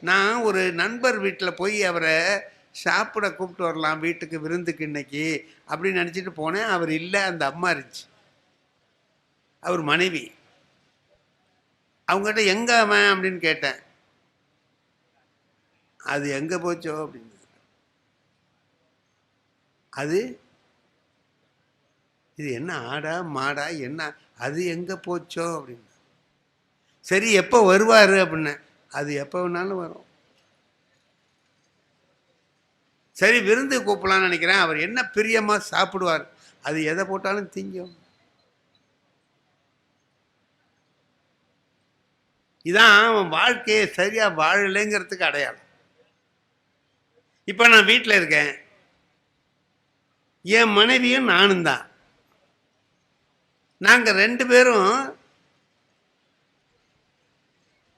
நான் ஒரு நண்பர் வீட்டில் போய் அவரை சாப்பிட கூப்பிட்டு வரலாம் வீட்டுக்கு விருந்துக்கு இன்னைக்கு அப்படின்னு நினச்சிட்டு போனேன். அவர் இல்லை, அந்த அம்மா இருந்துச்சு, அவர் மனைவி. அவங்ககிட்ட எங்கே அவன் அப்படின்னு கேட்டேன். அது எங்கே போச்சோ அப்படின்னு. அது இது என்ன ஆடா மாடா என்ன, அது எங்கே போச்சோ அப்படின்னு. சரி எப்போ வருவார் அப்படின்னு. அது எப்போ வேணாலும் வரும். சரி விருந்து கூப்பிடலான்னு நினைக்கிறேன். அவர் என்ன பிரியமாக சாப்பிடுவார், அது எதை போட்டாலும் திங்கும். இதான் அவன் வாழ்க்கையை சரியாக வாழலைங்கிறதுக்கு அடையாளம். இப்போ நான் வீட்டில் இருக்கேன், என் மனைவியும் நானும் தான். நாங்கள் 2 பேரும்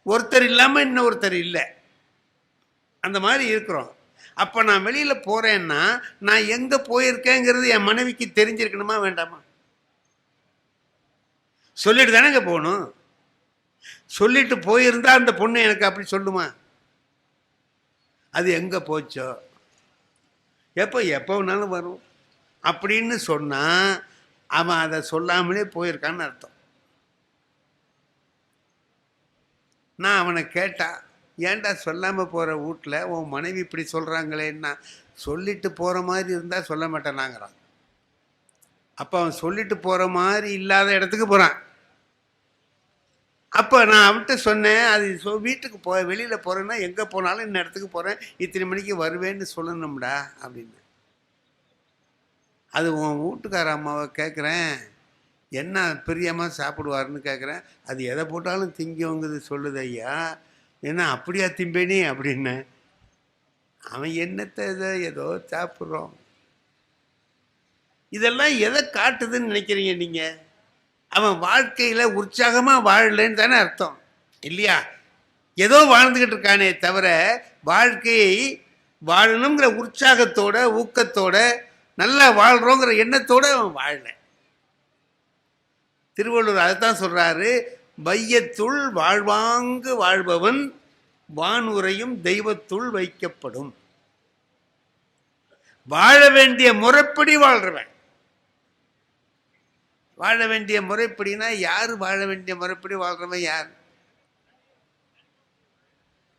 ஒருத்தர் இல்லாமல் இன்னொருத்தர் இல்லை, அந்த மாதிரி இருக்கிறோம். அப்போ நான் வெளியில் போகிறேன்னா நான் எங்கே போயிருக்கேங்கிறது என் மனைவிக்கு தெரிஞ்சிருக்கணுமா வேண்டாமா? சொல்லிட்டு தானேங்க போகணும். சொல்லிட்டு போயிருந்தா அந்த பொண்ணு எனக்கு அப்படி சொல்லுமா? அது எங்கே போச்சோ, எப்போ வேணாலும் வரும் அப்படின்னு சொன்னால் அவன் அதை சொல்லாமலே போயிருக்கான்னு அர்த்தம். நான் அவனை கேட்டா, ஏன்டா சொல்லாமல் போகிற வீட்டில் உன் மனைவி இப்படி சொல்கிறாங்களேன்னா, சொல்லிட்டு போகிற மாதிரி இருந்தால் சொல்ல மாட்டேனாங்கிறான். அப்போ அவன் சொல்லிட்டு போகிற மாதிரி இல்லாத இடத்துக்கு போகிறான். அப்போ நான் அவன்கிட்ட சொன்னேன், அது வீட்டுக்கு வெளியில் போகிறேன்னா எங்கே போனாலும் இந்த இடத்துக்கு போகிறேன், இத்தனை மணிக்கு வருவேன்னு சொல்லணும்டா அப்படின்னு. அது உன் வீட்டுக்கார அம்மாவை கேட்குறேன், என்ன பிரியமாக சாப்பிடுவார்னு கேட்குறேன். அது எதை போட்டாலும் திங்குங்கிறது சொல்லுது ஐயா. ஏன்னா அப்படியா திம்பேனி அப்படின்னு. அவன் என்னத்தை ஏதோ சாப்பிட்றோம். இதெல்லாம் எதை காட்டுதுன்னு நினைக்கிறீங்க நீங்கள்? அவன் வாழ்க்கையில் உற்சாகமாக வாழலைன்னு தானே அர்த்தம் இல்லையா? ஏதோ வாழ்ந்துக்கிட்டு இருக்கானே தவிர வாழ்க்கையை வாழணுங்கிற உற்சாகத்தோட ஊக்கத்தோட நல்லா வாழ்கிறோங்கிற எண்ணத்தோடு அவன் வாழலை. திருவள்ளுவர் அதைத்தான் சொல்கிறாரு, வையத்துள் வாழ்வாங்கு வாழ்பவன் வானுரையும் தெய்வத்துள் வைக்கப்படும். வாழ வேண்டிய முறைப்படி வாழ்றவன். வாழ வேண்டிய முறைப்படினா யார் வாழ வேண்டிய முறைப்படி வாழ்றவன் யார்?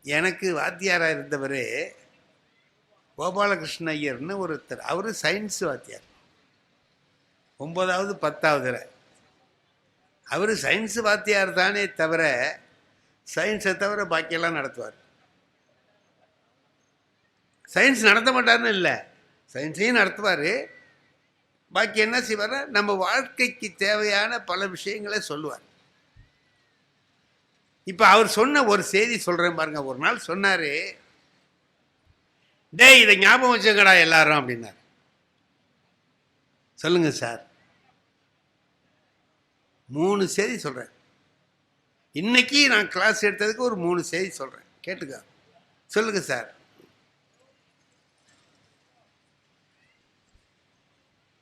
எனக்கு வாத்தியாராக இருந்தவர் கோபாலகிருஷ்ண ஐயர்னு ஒருத்தர். அவர் சயின்ஸு வாத்தியார், 9வது 10வதுல. அவர் சயின்ஸு வாத்தியார் தானே தவிர சயின்ஸை தவிர பாக்கியெல்லாம் நடத்துவார். சயின்ஸ் நடத்த மாட்டார்னு இல்லை, சயின்ஸையும் நடத்துவார். பாக்கி என்ன செய்வார், நம்ம வாழ்க்கைக்கு தேவையான பல விஷயங்களை சொல்லுவார். இப்போ அவர் சொன்ன ஒரு செய்தி சொல்கிறேன் பாருங்க. ஒரு நாள் சொன்னார், டேய் இதை ஞாபகம் வச்சுக்கடா எல்லாரும் அப்படின்னார். சொல்லுங்க சார். 3 செய்தி சொல்கிறேன். இன்னைக்கு நான் கிளாஸ் எடுத்ததுக்கு ஒரு 3 செய்தி சொல்கிறேன், கேட்டுக்க. சொல்லுங்க சார்.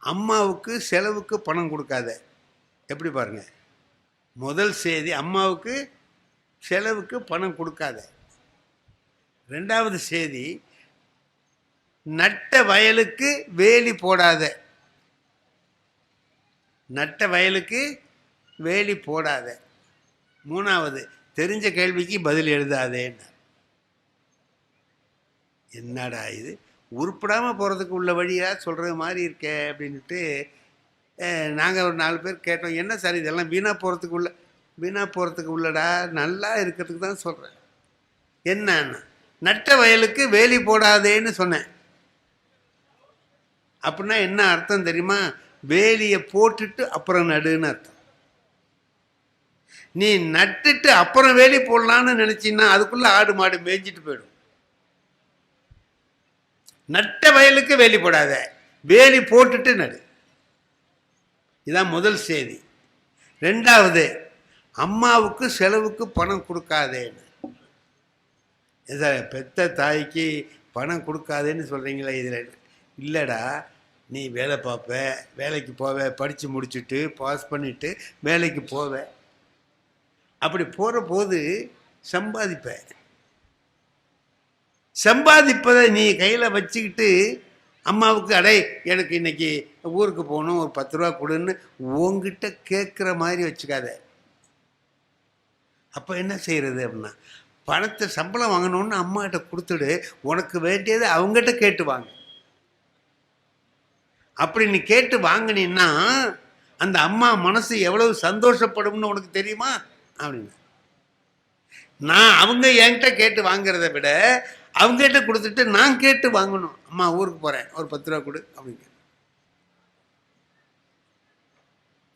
அம்மாவுக்கு செலவுக்கு பணம் கொடுக்காத. எப்படி பாருங்க, முதல் செய்தி அம்மாவுக்கு செலவுக்கு பணம் கொடுக்காத. 2வது செய்தி நட்ட வயலுக்கு வேலி போடாத. நட்ட வயலுக்கு வேலி போடாத. 3வது தெரிஞ்ச கேள்விக்கு பதில் எழுதாதேன்னு. என்னடா இது, உருப்படாமல் போகிறதுக்கு உள்ள வழியாக சொல்கிறது மாதிரி இருக்கே அப்படின்ட்டு நாங்கள் ஒரு 4 பேர் கேட்டோம். என்ன சார் இதெல்லாம் வீணாக போகிறதுக்கு உள்ளடா, நல்லா இருக்கிறதுக்கு தான் சொல்கிறேன். என்னன்னா, நட்ட வயலுக்கு வேலி போடாதேன்னு சொன்னேன். அப்படின்னா என்ன அர்த்தம் தெரியுமா? வேலியை போட்டுட்டு அப்புறம் நடுன்னு அர்த்தம். நீ நட்டுட்டு அப்புறம் வேலி போடலான்னு நினச்சின்னா அதுக்குள்ளே ஆடு மாடு மேய்ஞ்சிட்டு போயிடும். நட்ட வயலுக்கு வேலி போடாத, வேலி போட்டுட்டு நடு. இதான் முதல் செய்தி. 2வது அம்மாவுக்கு செலவுக்கு பணம் கொடுக்காதேன்னு. பெத்த தாய்க்கு பணம் கொடுக்காதேன்னு சொல்கிறீங்களா? இதில் இல்லைடா, நீ வேலை பார்ப்ப, வேலைக்கு போவ, படித்து முடிச்சுட்டு பாஸ் பண்ணிவிட்டு வேலைக்கு போவ. அப்படி போகிற போது சம்பாதிப்ப. சம்பாதிப்பதை நீ கையில் வச்சுக்கிட்டு அம்மாவுக்கு அடே எனக்கு இன்னைக்கு ஊருக்கு போகணும், ஒரு 10 ரூபா கொடுன்னு உங்ககிட்ட கேட்குற மாதிரி வச்சுக்காத. அப்போ என்ன செய்கிறது அப்படின்னா, பணத்தை சம்பளம் வாங்கணுன்னு அம்மாகிட்ட கொடுத்துடு, உனக்கு வேண்டியதை அவங்ககிட்ட கேட்டு வாங்க. அப்படி நீ கேட்டு வாங்கினீன்னா அந்த அம்மா மனசு எவ்வளவு சந்தோஷப்படும்னு உனக்கு தெரியுமா அப்படின்னு. நான் அவங்க என்கிட்ட கேட்டு வாங்கிறத விட அவங்ககிட்ட கொடுத்துட்டு நான் கேட்டு வாங்கணும். அம்மா ஊருக்கு போகிறேன், ஒரு 10 ரூபா கொடு அப்படின்னு.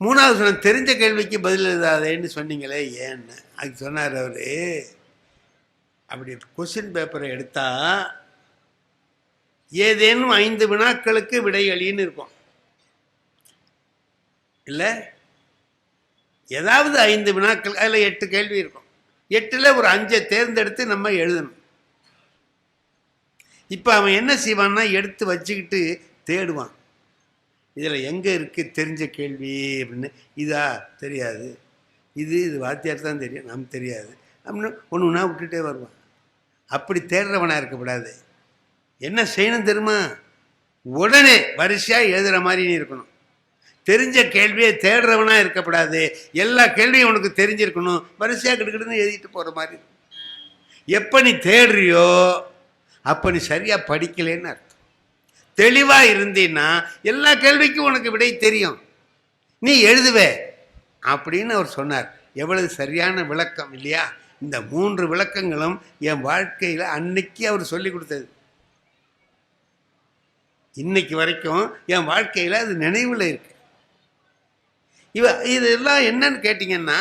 3வது சொன்ன தெரிஞ்ச கேள்விக்கு பதில் எழுதாதேன்னு சொன்னீங்களே ஏன்னு. அதுக்கு சொன்னார் அவர், அப்படி கொஸ்டின் பேப்பரை எடுத்தா ஏதேனும் 5 வினாக்களுக்கு விடைகளின்னு இருக்கும் இல்லை, ஏதாவது 5 வினாக்கள், அதில் 8 கேள்வி இருக்கும். 8ல் ஒரு 5 தேர்ந்தெடுத்து நம்ம எழுதணும். இப்போ அவன் என்ன செய்வான்னா எடுத்து வச்சுக்கிட்டு தேடுவான், இதில் எங்கே இருக்குது தெரிஞ்ச கேள்வி அப்படின்னு. இதா தெரியாது, இது வாத்தியார் தான் தெரியும், நமக்கு தெரியாது அப்படின்னு ஒன்று ஒன்றா விட்டுட்டே வருவான். அப்படி தேடுறவனாக இருக்கக்கூடாது. என்ன செய்யணும் தெரியுமா, உடனே வரிசையாக எழுதுகிற மாதிரி நீ இருக்கணும். தெரிஞ்ச கேள்வியை தேடுறவனாக இருக்கக்கூடாது. எல்லா கேள்வியும் உனக்கு தெரிஞ்சிருக்கணும். வரிசையாக கிடுக்கிடுன்னு எழுதிட்டு போகிற மாதிரி. எப்போ நீ தேடுறியோ அப்போ நீ சரியாக படிக்கலேன்னு அர்த்தம். தெளிவாக இருந்தீன்னா எல்லா கேள்விக்கும் உனக்கு விடை தெரியும், நீ எழுதுவே அப்படின்னு அவர் சொன்னார். எவ்வளவு சரியான விளக்கம் இல்லையா? இந்த 3 விளக்கங்களும் என் வாழ்க்கையில் அன்னைக்கு அவர் சொல்லி கொடுத்தது. இன்னைக்கு வரைக்கும் என் வாழ்க்கையில் அது நினைவில் இருக்கு. இதெல்லாம் என்னன்னு கேட்டிங்கன்னா,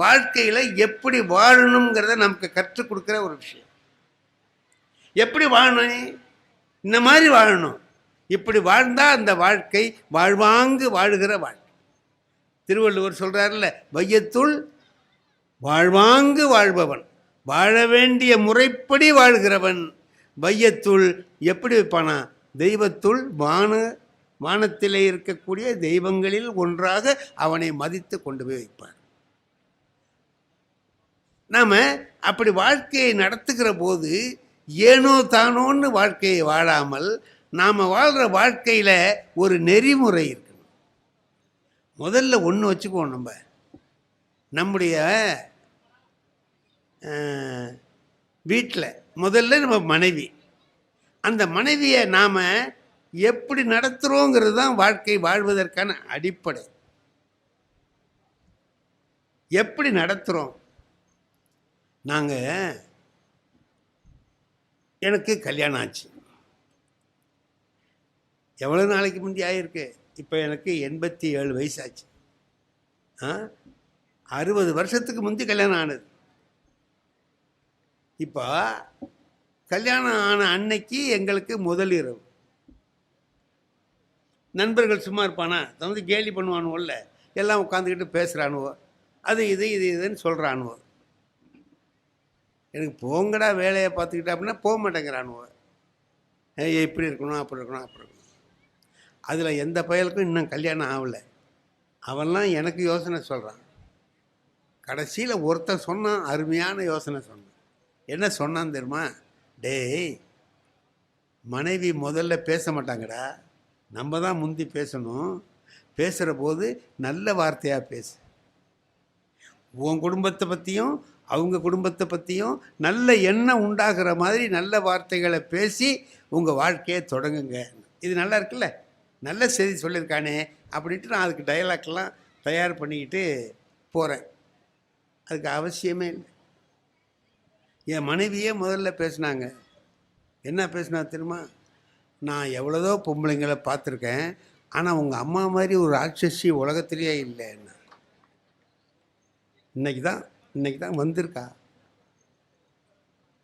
வாழ்க்கையில் எப்படி வாழணுங்கிறத நமக்கு கற்றுக் கொடுக்குற ஒரு விஷயம். எப்படி வாழணும், இந்த மாதிரி வாழணும், இப்படி வாழ்ந்தால் அந்த வாழ்க்கை வாழ்வாங்கு வாழுகிற வாழ்க்கை. திருவள்ளுவர் சொல்கிறார்ல, வையத்துள் வாழ்வாங்கு வாழ்பவன், வாழ வேண்டிய முறைப்படி வாழ்கிறவன். வையத்துள் எப்படி வைப்பானா, தெய்வத்துள் வானத்திலே இருக்கக்கூடிய தெய்வங்களில் ஒன்றாக அவனை மதித்து கொண்டு போய் வைப்பார். நாம் அப்படி வாழ்க்கையை நடத்துகிற போது ஏனோ தானோன்னு வாழ்க்கையை வாழாமல் நாம் வாழ்கிற வாழ்க்கையில் ஒரு நெறிமுறை இருக்கணும். முதல்ல ஒன்று வச்சுக்குவோம், நம்முடைய வீட்டில் முதல்ல நம்ம மனைவி, அந்த மனைவியை நாம் எப்படி நடத்துகிறோங்கிறது தான் வாழ்க்கை வாழ்வதற்கான அடிப்படை. எப்படி நடத்துகிறோம்? எனக்கு கல்யாணம் ஆச்சு, எவ்வளோ நாளைக்கு முந்தி ஆகிருக்கு, இப்போ எனக்கு 87 வயசாச்சு. 60 வருஷத்துக்கு முந்தி கல்யாணம் ஆனது. இப்போ கல்யாணம் ஆன அன்னைக்கு எங்களுக்கு முதல் இரவு. நண்பர்கள் சும்மா இருப்பானா, வந்து கேலி பண்ணுவானுவோல்ல, எல்லாம் உட்காந்துக்கிட்டு பேசுகிறானுவோ, அது இதுன்னு சொல்கிறானுவோ. எனக்கு போங்கடா வேலையை பார்த்துக்கிட்டா அப்படின்னா போக மாட்டேங்கிறானுவோ. இப்படி இருக்கணும் அப்படி இருக்கணும் அப்படி இருக்கணும். அதில் எந்த பயலுக்கும் இன்னும் கல்யாணம் ஆகலை. அவன்லாம் எனக்கு யோசனை சொல்கிறான். கடைசியில் ஒருத்தன் சொன்னான், அருமையான யோசனை சொன்னான். என்ன சொன்னான் தெரியுமா? டேய், மனைவி முதல்ல பேச மாட்டாங்கடா, நம்ம தான் முந்தி பேசணும். பேசுகிற போது நல்ல வார்த்தையாக பேசு. உன் குடும்பத்தை பற்றியும் அவங்க குடும்பத்தை பற்றியும் நல்ல எண்ணம் உண்டாகிற மாதிரி நல்ல வார்த்தைகளை பேசி உங்கள் வாழ்க்கையை தொடங்குங்க. இது நல்லா இருக்குல்ல, நல்ல செய்தி சொல்லியிருக்கானே அப்படின்ட்டு நான் அதுக்கு டயலாக்லாம் தயார் பண்ணிக்கிட்டு போகிறேன். அதுக்கு அவசியமே இல்லை. என் மனைவியே முதல்ல பேசினாங்க. என்ன பேசினா தெரியுமா? நான் எவ்வளோதோ பொம்பளைங்களை பார்த்துருக்கேன், ஆனால் உங்கள் அம்மா மாதிரி ஒரு ராட்சசி உலகத்திலேயே இல்லைன்னா. இன்னைக்கு தான் வந்திருக்கா.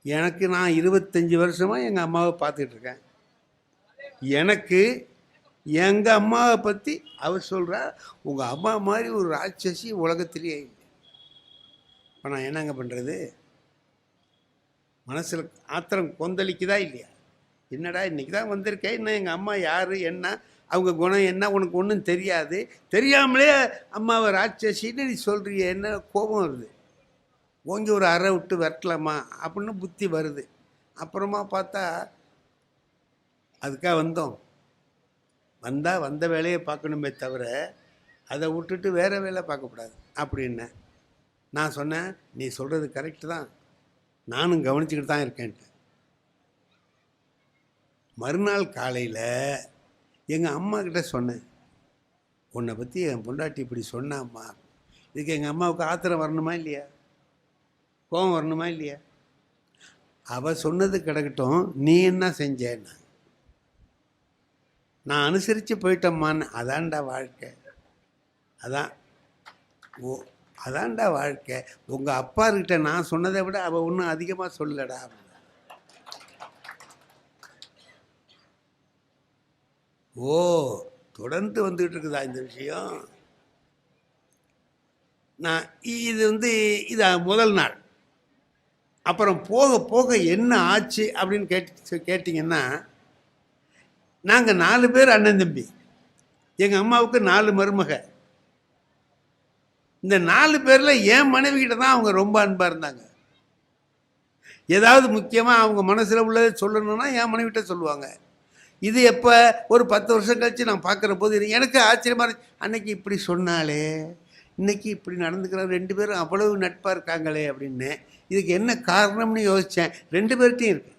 எனக்கு நான் 25 வருஷமாக எங்கள் அம்மாவை பார்த்துட்ருக்கேன். எனக்கு எங்கள் அம்மாவை பற்றி அவர் சொல்கிறா, உங்கள் அம்மா மாதிரி ஒரு ராட்சசி உலகத்திலேயே இல்லை. இப்போ நான் என்னங்க பண்ணுறது? மனசில் ஆத்திரம் கொந்தளிக்குதா இல்லையா? என்னடா இன்றைக்கி தான் வந்திருக்கேன், இன்னும் எங்கள் அம்மா யார் என்ன அவங்க குணம் என்ன உனக்கு ஒன்றும் தெரியாது, தெரியாமலே அம்மாவை ராட்சசின்னு நீ சொல்கிறிய, என்ன கோபம் வருது, ஓங்கி ஒரு அறை விட்டு விரட்டலாமா அப்படின்னு புத்தி வருது. அப்புறமா பார்த்தா அதுக்காக வந்த வேலையை பார்க்கணுமே தவிர அதை விட்டுட்டு வேறு வேலை பார்க்கக்கூடாது அப்படின்னேன். நான் சொன்னேன், நீ சொல்கிறது கரெக்டு தான், நானும் கவனிச்சுக்கிட்டு தான் இருக்கேன்ட்டு. மறுநாள் காலையில் எங்கள் அம்மா கிட்ட சொன்னேன், உன்னை பற்றி என் பொண்டாட்டி இப்படி சொன்னாம்மா. இதுக்கு எங்கள் அம்மாவுக்கு ஆத்திரம் வரணுமா இல்லையா, கோபம் வரணுமா இல்லையா? அவள் சொன்னது கிடக்கட்டும், நீ என்ன செஞ்சேன்னா, நான் அனுசரித்து போயிட்டம்மான்னு. அதான்டா வாழ்க்கை, அதான்டா வாழ்க்கை. உங்கள் அப்பாக்கிட்ட நான் சொன்னதை விட அவள் ஒன்றும் அதிகமாக சொல்லடா. ஓ, தொடர்ந்து வந்துகிட்டு இருக்குதா இந்த விஷயம்? நான் இது இது முதல் நாள். அப்புறம் போக போக என்ன ஆச்சு அப்படின்னு கேட்டிங்கன்னா, நாங்கள் 4 பேர் அண்ணன் தம்பி, எங்கள் அம்மாவுக்கு 4 மருமக. இந்த 4 பேரில் என் மனைவிக்கிட்ட தான் அவங்க ரொம்ப அன்பாக இருந்தாங்க. ஏதாவது முக்கியமாக அவங்க மனசில் உள்ளதை சொல்லணும்னா என் மனைவிட்ட சொல்லுவாங்க. இது எப்போ ஒரு 10 வருஷம் கழிச்சு நான் பார்க்குற போது எனக்கு ஆச்சரியமாக இருந்துச்சு. அன்னைக்கு இப்படி சொன்னாலே, இன்னைக்கு இப்படி நடந்துக்கிறாங்க, 2 பேரும் அவ்வளவு நட்பாக இருக்காங்களே அப்படின்னு. இதுக்கு என்ன காரணம்னு யோசித்தேன். 2 பேர்கிட்டையும் இருக்கு.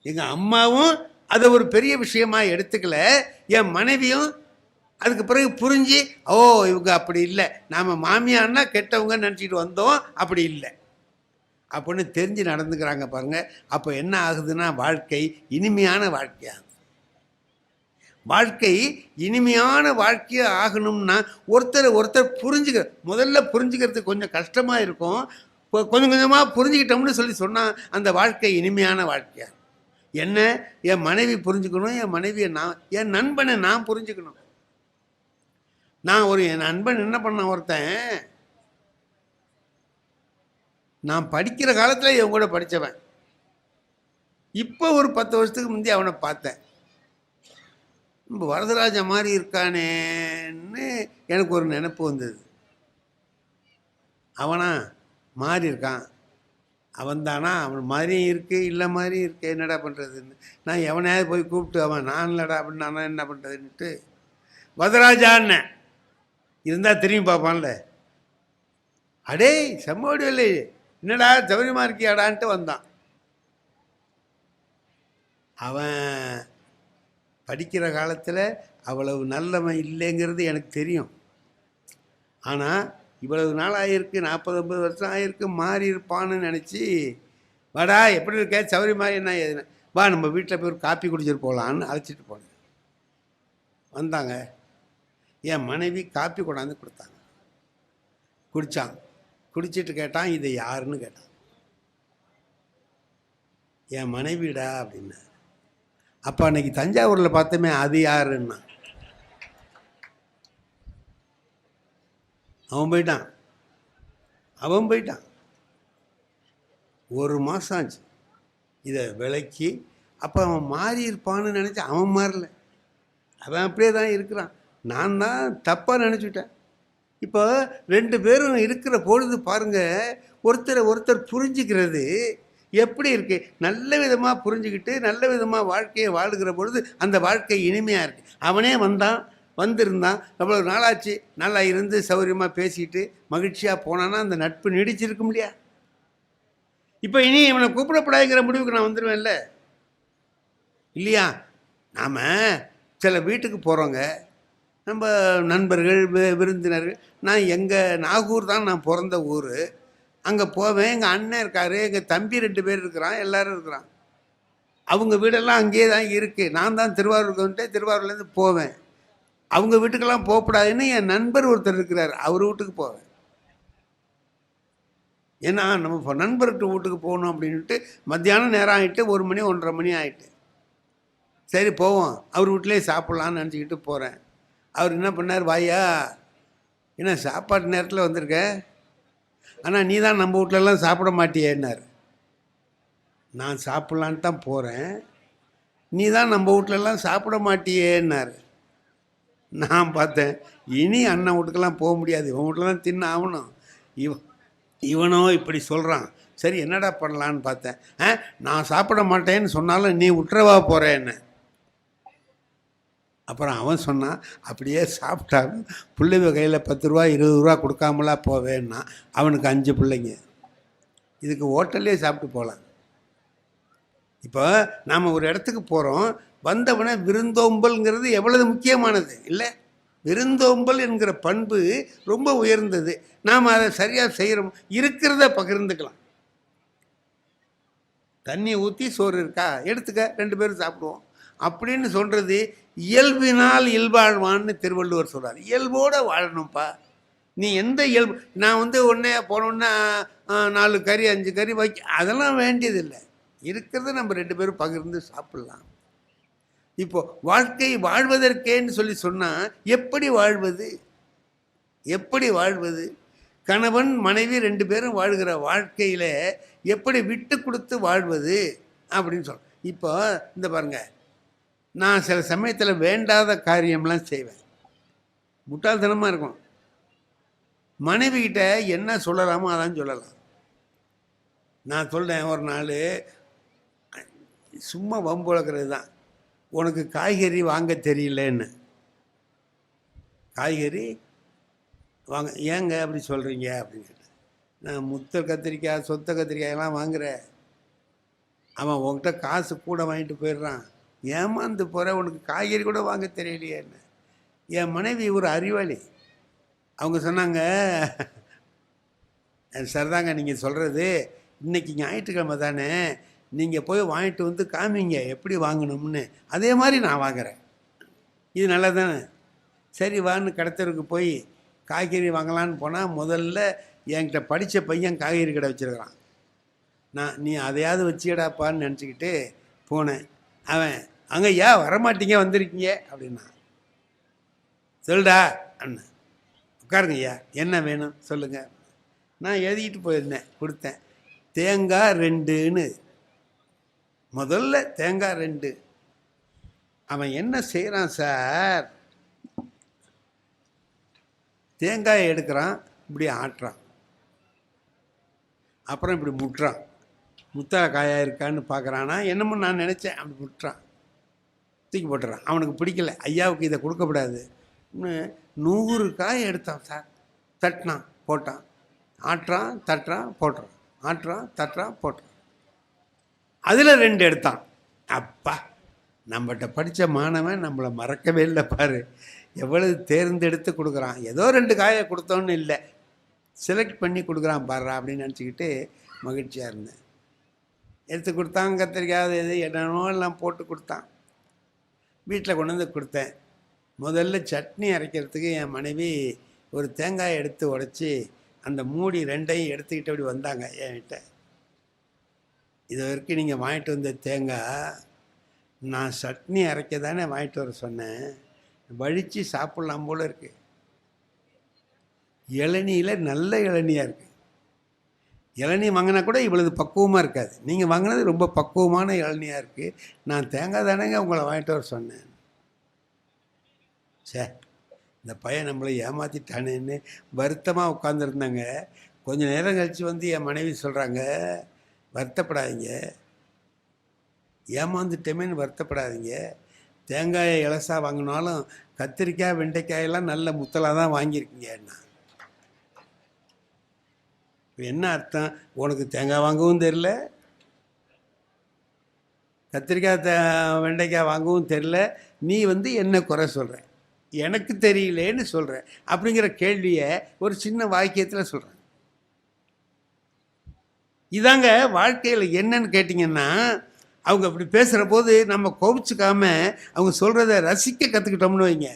எங்கள் அம்மாவும் அதை ஒரு பெரிய விஷயமாக எடுத்துக்கல, என் மனைவியும் அதுக்கு பிறகு புரிஞ்சு, ஓ இவங்க அப்படி இல்லை, நாம் மாமியான்னா கெட்டவங்கன்னு நினச்சிட்டு வந்தோம், அப்படி இல்லை அப்படின்னு தெரிஞ்சு நடந்துக்கிறாங்க பாருங்கள். அப்போ என்ன ஆகுதுன்னா, வாழ்க்கை இனிமையான வாழ்க்கையாகுது. வாழ்க்கை இனிமையான வாழ்க்கையாக ஆகணும்னா ஒருத்தர் முதல்ல புரிஞ்சுக்கிறதுக்கு கொஞ்சம் கஷ்டமாக இருக்கும். கொஞ்சம் கொஞ்சமாக புரிஞ்சுக்கிட்டோம்னு சொன்னால் அந்த வாழ்க்கை இனிமையான வாழ்க்கையாக. என்ன, என் மனைவி புரிஞ்சுக்கணும், என் மனைவியை என் நண்பனை நான் புரிஞ்சுக்கணும். என் நண்பன் என்ன பண்ண, ஒருத்தன் நான் படிக்கிற காலத்தில் இவன் கூட படித்தவன். இப்போ ஒரு 10 வருஷத்துக்கு முந்தி அவனை பார்த்தேன். நம்ம வரதராஜ மாதிரி இருக்கானேன்னு எனக்கு ஒரு நினைப்பு வந்தது. அவனா மாறி இருக்கான், அவன் தானா, அவன் மாதிரியும் இருக்கு, இல்லை மாதிரியும் இருக்கு, என்னடா பண்ணுறதுன்னு நான் எவனையாவது போய் கூப்பிட்டு, அவன் நான் இல்லடா அப்படின்னு நான் என்ன பண்ணுறதுன்ட்டு வரதராஜான்னு இருந்தால் திரும்பி பார்ப்பான்ல, அடே செம்மோடி இல்லை, என்னடா சௌரியமாக இருக்கியாடான்ட்டு வந்தான். அவன் படிக்கிற காலத்தில் அவ்வளவு நல்லவன் இல்லைங்கிறது எனக்கு தெரியும். ஆனால் இவ்வளவு நாள் ஆகிருக்கு, 40-50 வருஷம் ஆகிருக்கு, மாறி இருப்பான்னு நினச்சி, வாடா எப்படி இருக்க சௌரி மாதிரி என்ன எதுனா, வா நம்ம வீட்டில் போய் ஒரு காப்பி குடிச்சிட்டு போகலான்னு அழைச்சிட்டு போனேன். வந்தாங்க, என் மனைவி காப்பி கொண்டாந்து கொடுத்தாங்க. குடித்தான். குடிச்சிட்டு கேட்டான், இதை யாருன்னு கேட்டான். என் மனைவிடா அப்படின்னா. அப்போ அன்னைக்கு தஞ்சாவூரில் பார்த்தோமே, அது யாருன்னா அவன் போயிட்டான். 1 மாதம் ஆச்சு இதை விலைக்கு. அப்போ அவன் மாறி இருப்பான்னு நினச்சி அவன் மாறல, அவன் அப்படியே தான் இருக்கிறான். நான் தான் தப்பாக நினச்சிட்டேன். இப்போ 2 பேரும் இருக்கிற பொழுது பாருங்கள், ஒருத்தர் புரிஞ்சுக்கிறது எப்படி இருக்குது. நல்ல விதமாக புரிஞ்சுக்கிட்டு நல்ல விதமாக வாழ்க்கையை வாழுகிற பொழுது அந்த வாழ்க்கை இனிமையாக இருக்குது. அவனே வந்திருந்தான், எவ்வளோ நாளாச்சு, நல்லா இருந்து சௌகரியமாக பேசிட்டு மகிழ்ச்சியாக போனான்னா அந்த நட்பு நீடிச்சிருக்க முடியா? இப்போ இனி இவனை கூப்பிடப்படாதுங்கிற முடிவுக்கு நான் வந்துடுவேன்ல இல்லையா? நாம் சில வீட்டுக்கு போகிறோங்க, நம்ம நண்பர்கள் விருந்தினர்கள். நான் நாகூர் தான் நான் பிறந்த ஊர். அங்கே போவேன், எங்கள் அண்ணன் இருக்கார், எங்கள் தம்பி 2 பேர் இருக்கிறான், எல்லோரும் இருக்கிறான். அவங்க வீடெல்லாம் அங்கேயே தான் இருக்குது. நான் தான் திருவாரூருக்கு வந்துட்டு திருவாரூர்லேருந்து போவேன். அவங்க வீட்டுக்கெல்லாம் போகக்கூடாதுன்னு என் நண்பர் ஒருத்தர் இருக்கிறார், அவர் வீட்டுக்கு போவேன். ஏன்னா நம்ம நண்பர்கிட்ட வீட்டுக்கு போகணும் அப்படின்ட்டு மத்தியானம் நேரம் ஆகிட்டு 1 மணி 1:30 மணி ஆகிட்டு, சரி போவோம் அவர் வீட்டிலே சாப்பிட்லான்னு நினச்சிக்கிட்டு போகிறேன். அவர் என்ன பண்ணார், வாயா என்ன சாப்பாட்டு நேரத்தில் வந்திருக்க, ஆனால் நீ தான் நம்ம வீட்டிலலாம் சாப்பிட மாட்டியேன்னார். நான் சாப்பிட்லான்னு தான் போகிறேன், நீ தான் நம்ம வீட்டிலலாம் சாப்பிட மாட்டியேன்னார். நான் பார்த்தேன், இனி அண்ணன் வீட்டுக்கெல்லாம் போக முடியாது, இவன் வீட்டில் தான் தின்னு ஆகணும். இவனோ இப்படி சொல்கிறான், சரி என்னடா பண்ணலான்னு பார்த்தேன். நான் சாப்பிட மாட்டேன்னு சொன்னாலும் நீ விட்டுறவா போகிறேன்னு. அப்புறம் அவன் சொன்னான், அப்படியே சாப்பிட்டாலும் பிள்ளைங்க கையில் 10 ரூபா 20 ரூபா கொடுக்காமலா போவேன்னா. அவனுக்கு 5 பிள்ளைங்க, இதுக்கு ஹோட்டல்லே சாப்பிட்டு போகலாம். இப்போ நாம் ஒரு இடத்துக்கு போகிறோம், வந்தவனை விருந்தோம்பல்ங்கிறது எவ்வளவு முக்கியமானது இல்லை? விருந்தோம்பல் என்கிற பண்பு ரொம்ப உயர்ந்தது. நாம் அதை சரியாக செய்கிறோம். இருக்கிறத பகிர்ந்துக்கலாம். தண்ணி ஊற்றி சோறு இருக்கா எடுத்துக்க, 2 பேரும் சாப்பிடுவோம் அப்படின்னு சொல்கிறது இயல்பினால் இயல்பாழ்வான்னு திருவள்ளுவர் சொல்கிறார். இயல்போடு வாழணும்ப்பா. நீ எந்த இயல்பு, நான் உடனே போனோன்னா 4 கறி 5 கறி வைக்க அதெல்லாம் வேண்டியதில்லை. இருக்கிறத நம்ம 2 பேரும் பகிர்ந்து சாப்பிட்லாம். இப்போ வாழ்க்கை வாழ்வதற்கேன்னு சொல்லி சொன்னால் எப்படி வாழ்வது? எப்படி வாழ்வது? கணவன் மனைவி 2 பேரும் வாழ்கிற வாழ்க்கையில் எப்படி விட்டு கொடுத்து வாழ்வது அப்படின்னு சொல்ல. இப்போ இந்த பாருங்க, நான் சில சமயத்தில் வேண்டாத காரியம்லாம் செய்வேன், முட்டாள்தனமாக இருக்கும். மனைவிகிட்ட என்ன சொல்லலாமோ அதான் சொல்லலாம். நான் சொல்கிறேன், ஒரு நாள் சும்மா வம்பு வளர்க்குறது தான், உனக்கு காய்கறி வாங்க தெரியலன்னு. காய்கறி வாங்க ஏங்க அப்படி சொல்கிறீங்க அப்படின்னு கேட்டேன். நான் முத்த கத்திரிக்காய் சொத்த கத்திரிக்காயெல்லாம் வாங்குகிறேன், அவன் உன்கிட்ட காசு கூட வாங்கிட்டு போயிடுறான், ஏமாந்து போகிற, உனக்கு காய்கறி கூட வாங்க தெரியலையேன்னு. என் மனைவி ஒரு அறிவாளி. அவங்க சொன்னாங்க, சரிதாங்க நீங்கள் சொல்கிறது, இன்றைக்கி ஞாயிற்றுக்கிழமை தானே, நீங்கள் போய் வாங்கிட்டு வந்து காமிங்க எப்படி வாங்கணும்னு, அதே மாதிரி நான் வாங்குகிறேன், இது நல்லா தானே. சரி வான்னு கடத்தருக்கு போய் காய்கறி வாங்கலான்னு போனால், முதல்ல என்கிட்ட படித்த பையன் காய்கறி கடை வச்சுருக்கிறான். நீ அதையாவது வச்சுக்கடாப்பான்னு நினச்சிக்கிட்டு போனேன். அவன் அங்கே ஏன் வரமாட்டீங்க வந்திருக்கீங்க அப்படின்னா. சொல்டா அண்ணன், உட்காருங்க ஐயா, என்ன வேணும் சொல்லுங்கள். நான் எழுதிக்கிட்டு போயிருந்தேன், கொடுத்தேன். தேங்காய் 2ன்னு, முதல்ல தேங்காய் 2. அவன் என்ன செய்கிறான் சார், தேங்காயை எடுக்கிறான், இப்படி ஆட்டுறான், அப்புறம் இப்படி முட்டுறான், முத்தார காயாக இருக்கான்னு பார்க்குறானா என்னமோ நான் நினச்சேன், அப்படி முட்டுறான், தூக்கி போட்டுறான். அவனுக்கு பிடிக்கல, ஐயாவுக்கு இதை கொடுக்கக்கூடாது. 100 காய் எடுத்தான் சார், தட்டினான் போட்டான், ஆட்டுறான் தட்டுறான் போட்டுறான், ஆட்டுறான் தட்டுறான் போட்டுறான், அதில் 2 எடுத்தான். அப்பா, நம்மகிட்ட படித்த மாணவன் நம்மளை மறக்கவே இல்லை பாரு, எவ்வளவு தேர்ந்தெடுத்து கொடுக்குறான். ஏதோ 2 காயை கொடுத்தோன்னு இல்லை, செலக்ட் பண்ணி கொடுக்குறான் பாடுறா அப்படின்னு நினச்சிக்கிட்டு மகிழ்ச்சியாக இருந்தேன். எடுத்து கொடுத்தான், கத்திரிக்காய் எது என்னென்னோ எல்லாம் போட்டு கொடுத்தான். வீட்டில் கொண்டு வந்து கொடுத்தேன். முதல்ல சட்னி அரைக்கிறதுக்கு என் மனைவி ஒரு தேங்காயை எடுத்து உடச்சி அந்த மூடி 2ஐயும் எடுத்துக்கிட்டு அப்படி வந்தாங்க என்கிட்ட. இது வரைக்கும் நீங்கள் வாங்கிட்டு வந்த தேங்காய் நான் சட்னி அரைக்க தானே வாங்கிட்டு வர சொன்னேன், வழித்து சாப்பிட்லாம் போல் இருக்குது. இளநியில் நல்ல இளநியாக இருக்குது. இளநீ வாங்கினா கூட இவ்வளவு பக்குவமாக இருக்காது, நீங்கள் வாங்கினது ரொம்ப பக்குவமான இளநியாக இருக்குது. நான் தேங்காய் தானேங்க உங்களை வாங்கிட்டு வர சொன்னேன். சே, இந்த பையன் நம்மளை ஏமாற்றிட்டானேன்னு வருத்தமாக உட்காந்துருந்தாங்க. கொஞ்சம் நேரம் கழித்து வந்து என் மனைவி சொல்கிறாங்க, வருத்தப்படாதீங்க, ஏமாந்துட்டேமேன்னு வருத்தப்படாதீங்க, தேங்காயை இலசா வாங்கினாலும் கத்திரிக்காய் வெண்டைக்காயெல்லாம் நல்ல முத்தலாக தான் வாங்கியிருக்கீங்கன்னா. இப்போ என்ன அர்த்தம், உனக்கு தேங்காய் வாங்கவும் தெரில, கத்திரிக்காய் வெண்டைக்காய் வாங்கவும் தெரில, நீ என்ன குறை சொல்கிற, எனக்கு தெரியலேன்னு சொல்கிறேன் அப்படிங்கிற கேள்வியை ஒரு சின்ன வாக்கியத்தில் சொல்கிறேன். இதாங்க வாழ்க்கையில் என்னன்னு கேட்டிங்கன்னா, அவங்க அப்படி பேசுகிற போது நம்ம கோபிச்சுக்காம அவங்க சொல்கிறத ரசிக்க கற்றுக்கிட்டோம்னு வைங்க.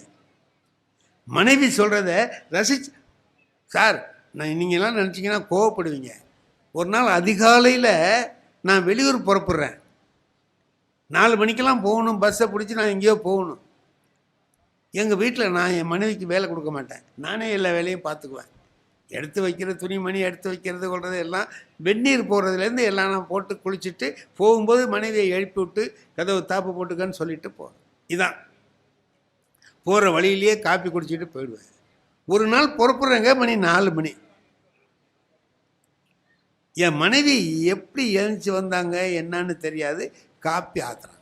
மனைவி சொல்கிறத ரசிச்சு, சார் நீங்கள்லாம் நினச்சிங்கன்னா கோவப்படுவீங்க. ஒரு நாள் அதிகாலையில் நான் வெளியூர் புறப்படுறேன், 4 மணிக்கெல்லாம் போகணும், பஸ்ஸை பிடிச்சி நான் எங்கேயோ போகணும். எங்கள் வீட்டில் நான் என் மனைவிக்கு வேலை கொடுக்க மாட்டேன், நானே எல்லா வேலையும் பார்த்துக்குவேன். எடுத்து வைக்கிற துணிமணி எடுத்து வைக்கிறது கொள்வது எல்லாம், வெந்நீர் போடுறதுலேருந்து எல்லாம் நான் போட்டு குளிச்சுட்டு போகும்போது மனைவியை எழுப்பி விட்டு கதவு தாப்பு போட்டுக்கன்னு சொல்லிட்டு போகிறேன். இதான் போகிற வழியிலேயே காப்பி குடிச்சிட்டு போயிடுவேன். ஒரு நாள் புறப்படுறேங்க, மணி 4 மணி. என் மனைவி எப்படி எழுந்துச்சு வந்தாங்க என்னன்னு தெரியாது, காப்பி ஆத்துறாங்க.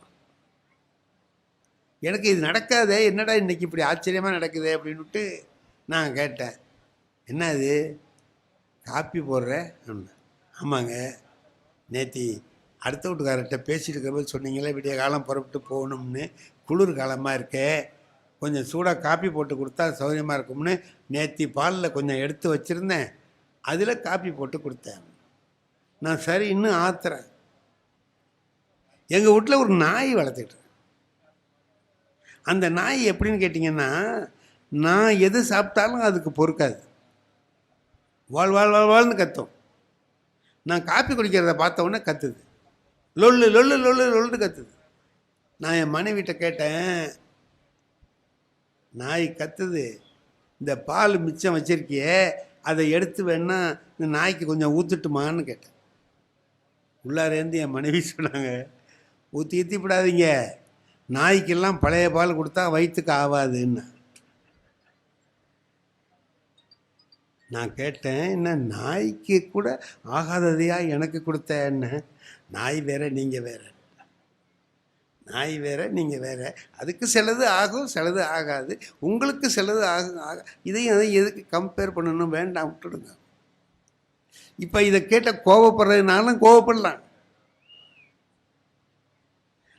எனக்கு இது நடக்காதே, என்னடா இன்னைக்கு இப்படி ஆச்சரியமாக நடக்குது அப்படின்ட்டு நான் கேட்டேன், என்ன இது காப்பி போடுற? ஆமாங்க, நேத்தி அடுத்த வீட்டுக்காரர்கிட்ட பேசிட்டு இருக்கிறப்ப சொன்னீங்களே விடிய காலம் புறப்பட்டு போகணும்னு, குளிர் காலமாக இருக்கே, கொஞ்சம் சூடாக காப்பி போட்டு கொடுத்தா சௌகரியமாக இருக்கும்னு நேத்தி பாலில் கொஞ்சம் எடுத்து வச்சுருந்தேன், அதில் காப்பி போட்டு கொடுத்தேன். நான் சரி இன்னும் ஆத்துறேன். எங்கள் வீட்டில் ஒரு நாய் வளர்த்துக்கிட்டு, அந்த நாய் எப்படின்னு கேட்டிங்கன்னா, நான் எது சாப்பிட்டாலும் அதுக்கு பொறுக்காது, வாழ் வாழ் வாழ் வாழ்னு கத்தும். நான் காப்பி குடிக்கிறத பார்த்த உடனே கத்துது, லொல்லு லொல்லு லொல்லு லொல்லுன்னு கத்துது. நான் என் மனைவிட்ட கேட்டேன், நாய் கத்துது, இந்த பால் மிச்சம் வச்சிருக்கியே அதை எடுத்து வேணா இந்த நாய்க்கு கொஞ்சம் ஊற்றுட்டுமான்னு கேட்டேன். உள்ளாரேந்து என் மனைவி சொன்னாங்க, ஊற்றி விடாதீங்க, நாய்க்கெல்லாம் பழைய பால் கொடுத்தா வயிற்றுக்கு ஆகாதுன்னு. நான் கேட்டேன், என்ன நாய்க்கு கூட ஆகாததையா எனக்கு கொடுத்த என்ன? நாய் வேற நீங்கள் வேற, நாய் வேற நீங்கள் வேற, அதுக்கு சிலது ஆகும் சிலது ஆகாது, உங்களுக்கு சிலது ஆக இதையும் அதை எதுக்கு கம்பேர் பண்ணணும், வேண்டாம் விட்டுடுங்க. இப்போ இதை கேட்ட கோபப்படுறதுனாலும் கோபப்படலாம்,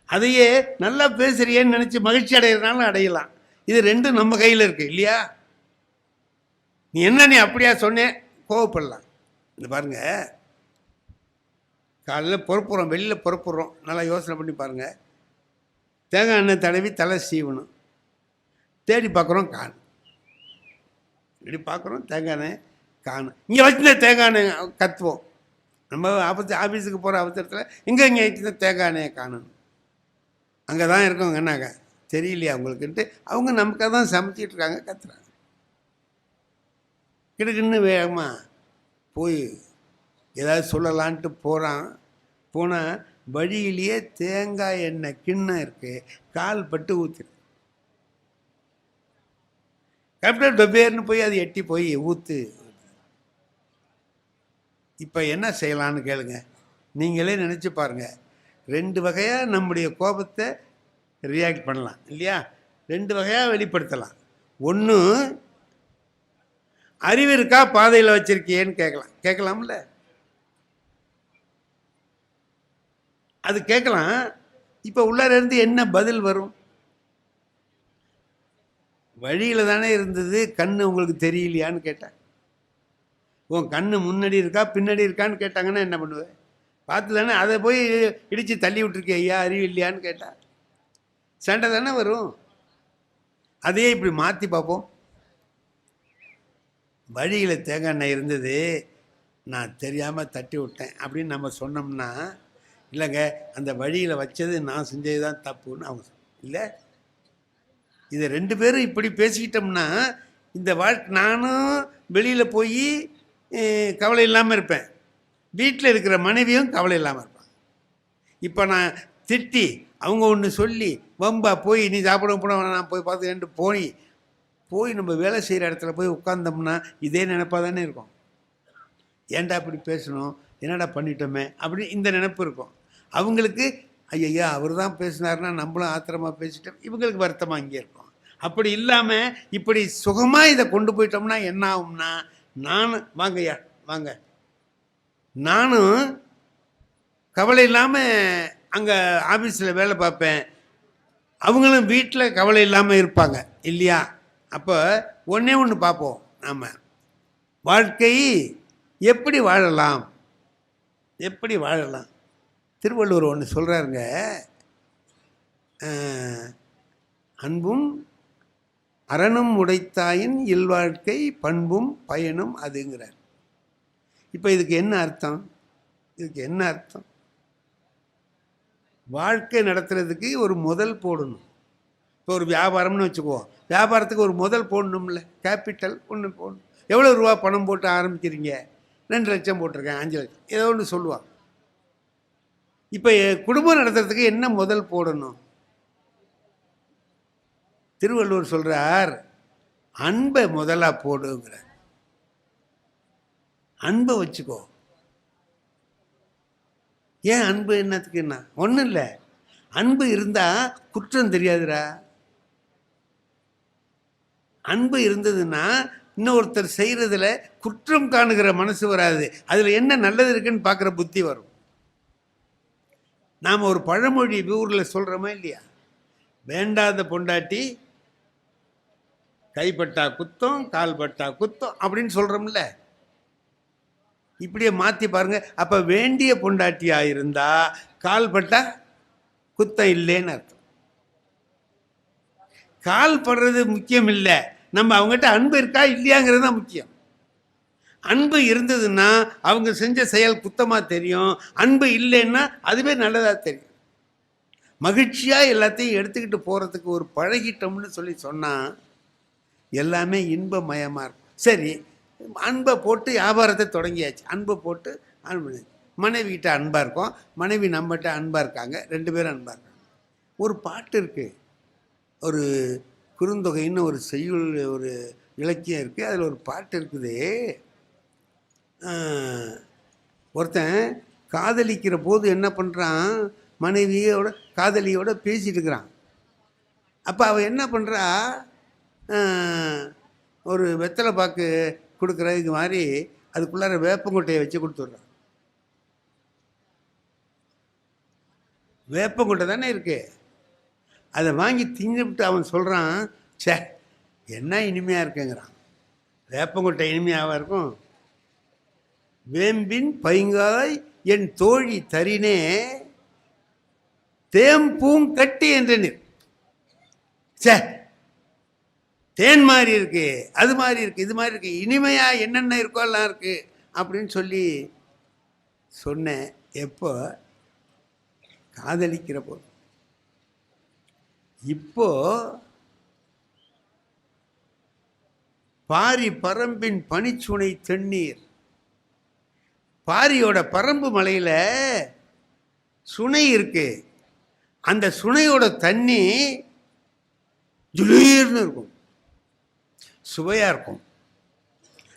அதையே நல்லா பேசுறியேன்னு நினச்சி மகிழ்ச்சி அடைகிறதுனாலும் அடையலாம். இது ரெண்டும் நம்ம கையில் இருக்கு இல்லையா? நீ என்ன நீ அப்படியா சொன்னேன் கோவப்படலாம். இந்த பாருங்க, காலையில் புறப்புறோம், வெளியில் புறப்புறோம், நல்லா யோசனை பண்ணி பாருங்கள். தேங்காய் எண்ணெய் தடவி தலை சீவணும், தேடி பார்க்குறோம் காணும், இப்படி பார்க்குறோம் தேங்காய் எண்ணெய் காணும். இங்கே வச்சுருந்த தேங்காய் எண்ணெய் கத்துவோம், நம்ம ஆஃபீஸுக்கு போகிற அவசரத்தில் இங்கே வச்சுருந்த தேங்காய் எண்ணெயை காணணும், அங்கே தான் இருக்கவங்க என்னாங்க தெரியலையா அவங்களுக்குன்ட்டு அவங்க நமக்காக தான் சமைச்சிட்டு இருக்காங்க, கத்துறாங்க. கிடுக்குன்னு வேகமாக போய் ஏதாவது சொல்லலான்ட்டு போனால் வழியிலேயே தேங்காய் எண்ணெய் கிண்ணம் இருக்குது, கால் பட்டு ஊற்றுது. கரெக்டாக டொபேர்னு போய் அது எட்டி போய் ஊற்று. இப்போ என்ன செய்யலான்னு கேளுங்க, நீங்களே நினச்சி பாருங்கள். 2 வகையாக நம்முடைய கோபத்தை ரியாக்ட் பண்ணலாம் இல்லையா? 2 வகையாக வெளிப்படுத்தலாம். ஒன்று, அறிவு இருக்கா பாதையில் வச்சிருக்கியேன்னு கேட்கலாம்ல, அது கேட்கலாம். இப்போ உள்ளார இருந்து என்ன பதில் வரும்? வழியில் தானே இருந்தது, கண்ணு உங்களுக்கு தெரியலையான்னு கேட்டேன். உன் கண்ணு முன்னாடி இருக்கா பின்னாடி இருக்கான்னு கேட்டாங்கன்னா என்ன பண்ணுவேன்? பார்த்து தானே, அதை போய் இடித்து தள்ளி விட்டுருக்கே ஐயா, அறிவு இல்லையான்னு கேட்டா சண்டை தானே வரும். அதையே இப்படி மாற்றி பார்ப்போம். வழியில் தேங்காய் எண்ணெய் இருந்தது, நான் தெரியாமல் தட்டி விட்டேன் அப்படின்னு நம்ம சொன்னோம்னா, இல்லைங்க அந்த வழியில் வச்சது நான் செஞ்சது தான் தப்புன்னு அவங்க இல்லை. இதை 2 பேரும் இப்படி பேசிக்கிட்டோம்னா இந்த நானும் வெளியில் போய் கவலை இல்லாமல் இருப்பேன், வீட்டில் இருக்கிற மனைவியும் கவலை இல்லாமல் இருப்பாங்க. இப்போ நான் திட்டி அவங்க ஒன்று சொல்லி வம்பா போய் நீ சாப்பிட போன நான் போய் பார்த்துக்கிட்டு போய் நம்ம வேலை செய்கிற இடத்துல போய் உட்காந்தோம்னா இதே நினைப்பாக தானே இருக்கும். ஏன்டா இப்படி பேசணும், என்னடா பண்ணிட்டோமே அப்படி இந்த நினைப்பு இருக்கும். அவங்களுக்கு ஐயா அவர் தான் பேசினார்னா நம்மளும் ஆத்திரமாக பேசிட்டோம், இவங்களுக்கு வருத்தமாக இங்கே இருக்கும். அப்படி இல்லாமல் இப்படி சுகமாக இதை கொண்டு போயிட்டோம்னா என்ன ஆகும்னா, வாங்கய்யா வாங்க, நானும் கவலை இல்லாமல் அங்கே ஆஃபீஸில் வேலை பார்ப்பேன், அவங்களும் வீட்டில் கவலை இல்லாமல் இருப்பாங்க இல்லையா? அப்போ ஒன்றே ஒன்று பார்ப்போம், நாம் வாழ்க்கை எப்படி வாழலாம், எப்படி வாழலாம். திருவள்ளுவர் ஒன்று சொல்கிறாருங்க, அன்பும் அறனும் உடைத்தாயின் இல்வாழ்க்கை பண்பும் பயனும் அதுங்கிறார். இப்போ இதுக்கு என்ன அர்த்தம்? வாழ்க்கை நடத்துறதுக்கு ஒரு முதல் போடணும். இப்போ ஒரு வியாபாரம்னு வச்சுக்குவோம், வியாபாரத்துக்கு ஒரு முதல் போடணும்ல, கேபிட்டல் ஒன்று போடணும். எவ்வளோ ரூபா பணம் போட்டு ஆரம்பிக்கிறீங்க? 2 லட்சம் போட்டிருக்கேன், 5 லட்சம், ஏதோ ஒன்று சொல்லுவாங்க. இப்போ குடும்பம் நடத்துறதுக்கு என்ன முதல் போடணும்? திருவள்ளுவர் சொல்றார், அன்பை முதலா போடுங்கிற. அன்பை வச்சுக்கோ. ஏன் அன்பு என்னத்துக்கு? என்ன ஒன்றும் இல்லை, அன்பு இருந்தா குற்றம் தெரியாதுடா. அன்பு இருந்ததுன்னா இன்னொருத்தர் செய்யறதுல குற்றம் காணுகிற மனசு வராது. அதுல என்ன நல்லது இருக்குன்னு பார்க்குற புத்தி வரும். நாம் ஒரு பழமொழி ஊரில் சொல்கிறோமா இல்லையா? வேண்டாத பொண்டாட்டி கைப்பட்டா குத்தம், கால்பட்டா குத்தம் அப்படின்னு சொல்கிறோம்ல. இப்படியே மாற்றி பாருங்க. அப்போ வேண்டிய பொண்டாட்டியா இருந்தா கால்பட்டா குத்தம் இல்லைன்னு அர்த்தம். கால் படுறது முக்கியம் இல்லை, நம்ம அவங்ககிட்ட அன்பு இருக்கா இல்லையாங்கிறது தான் முக்கியம். அன்பு இருந்ததுன்னா அவங்க செஞ்ச செயல் குத்தமாக தெரியும், அன்பு இல்லைன்னா அதுவே நல்லதாக தெரியும். மகிழ்ச்சியாக எல்லாத்தையும் எடுத்துக்கிட்டு போகிறதுக்கு ஒரு பழகிட்டோம்னு சொல்லி சொன்னால் எல்லாமே இன்பமயமாக இருக்கும். சரி, அன்பை போட்டு வியாபாரத்தை தொடங்கியாச்சு. அன்பை போட்டு அன்பு, மனைவிகிட்ட அன்பாக இருக்கும், மனைவி நம்மகிட்ட அன்பாக இருக்காங்க, ரெண்டு பேரும் அன்பாக இருக்காங்க. ஒரு பாட்டு இருக்குது, ஒரு குறுந்தொகைன்னு ஒரு செய்யுள், ஒரு இலக்கியம் இருக்குது, அதில் ஒரு பாட்டு இருக்குது. ஒருத்தன் காதலிக்கிற போது என்ன பண்ணுறான், மனைவியோட காதலியோட பேசிகிட்டு இருக்கிறான். அப்போ அவள் என்ன பண்ணுறா, ஒரு வெத்தலை பாக்கு கொடுக்குற இது மாதிரி அதுக்குள்ளார வேப்பங்கொட்டையை வச்சு கொடுத்துட்றான். வேப்பங்கொட்டை தானே இருக்கு, அதை வாங்கி தின்னுவிட்டு அவன் சொல்கிறான், சே என்ன இனிமையாக இருக்குங்கிறான். வேப்பங்கொட்டை இனிமையாக இருக்கும். வேம்பின் பைங்காய் என் தோழி தரினே தேம்பூங்கட்டி என்று. சே தேன் மாதிரி இருக்கு, அது மாதிரி இருக்கு, இது மாதிரி இருக்கு, இனிமையா என்னென்ன இருக்கோ எல்லாம் இருக்கு அப்படின்னு சொல்லி சொன்னேன். எப்போ? காதலிக்கிற போது. இப்போ பாரி பரம்பின் பனிச்சுனை தண்ணீர், பாரியோட பரம்பு மலையில சுனை இருக்கு, அந்த சுனையோட தண்ணி ஜுளீர்னு இருக்கும், சுவையாக இருக்கும்.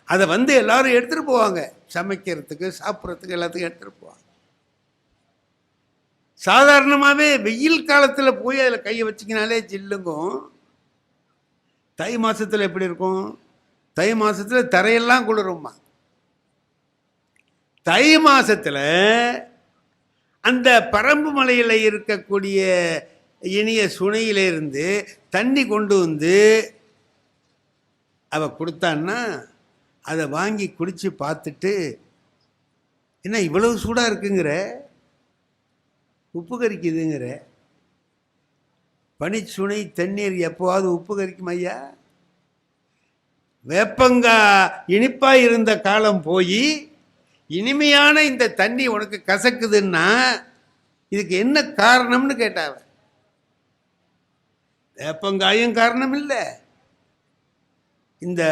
அதை எல்லாரும் எடுத்துகிட்டு போவாங்க, சமைக்கிறதுக்கு சாப்பிட்றதுக்கு எல்லாத்துக்கும் எடுத்துகிட்டு போவாங்க. சாதாரணமாகவே வெயில் காலத்தில் போய் அதில் கையை வச்சிக்கினாலே ஜில்லுங்கும். தை மாதத்தில் எப்படி இருக்கும்? தை மாதத்தில் தரையெல்லாம் குளிரும்மா. தை மாதத்தில் அந்த பரம்பு மலையில் இருக்கக்கூடிய இனிய சுனையிலிருந்து தண்ணி கொண்டு வந்து அவள் கொடுத்தான்னா அதை வாங்கி குடித்து பார்த்துட்டு, என்ன இவ்வளவு சூடாக இருக்குங்கிற, உப்பு கரிக்குதுங்கிற. பனிச்சுனை தண்ணீர் எப்போவாவது உப்பு கரிக்கும் ஐயா? வேப்பங்கா இனிப்பாக இருந்த காலம் போய் இனிமையான இந்த தண்ணி உனக்கு கசக்குதுன்னா இதுக்கு என்ன காரணம்னு கேட்டாவ. வேப்பங்காயும் காரணம் இல்லை, இந்த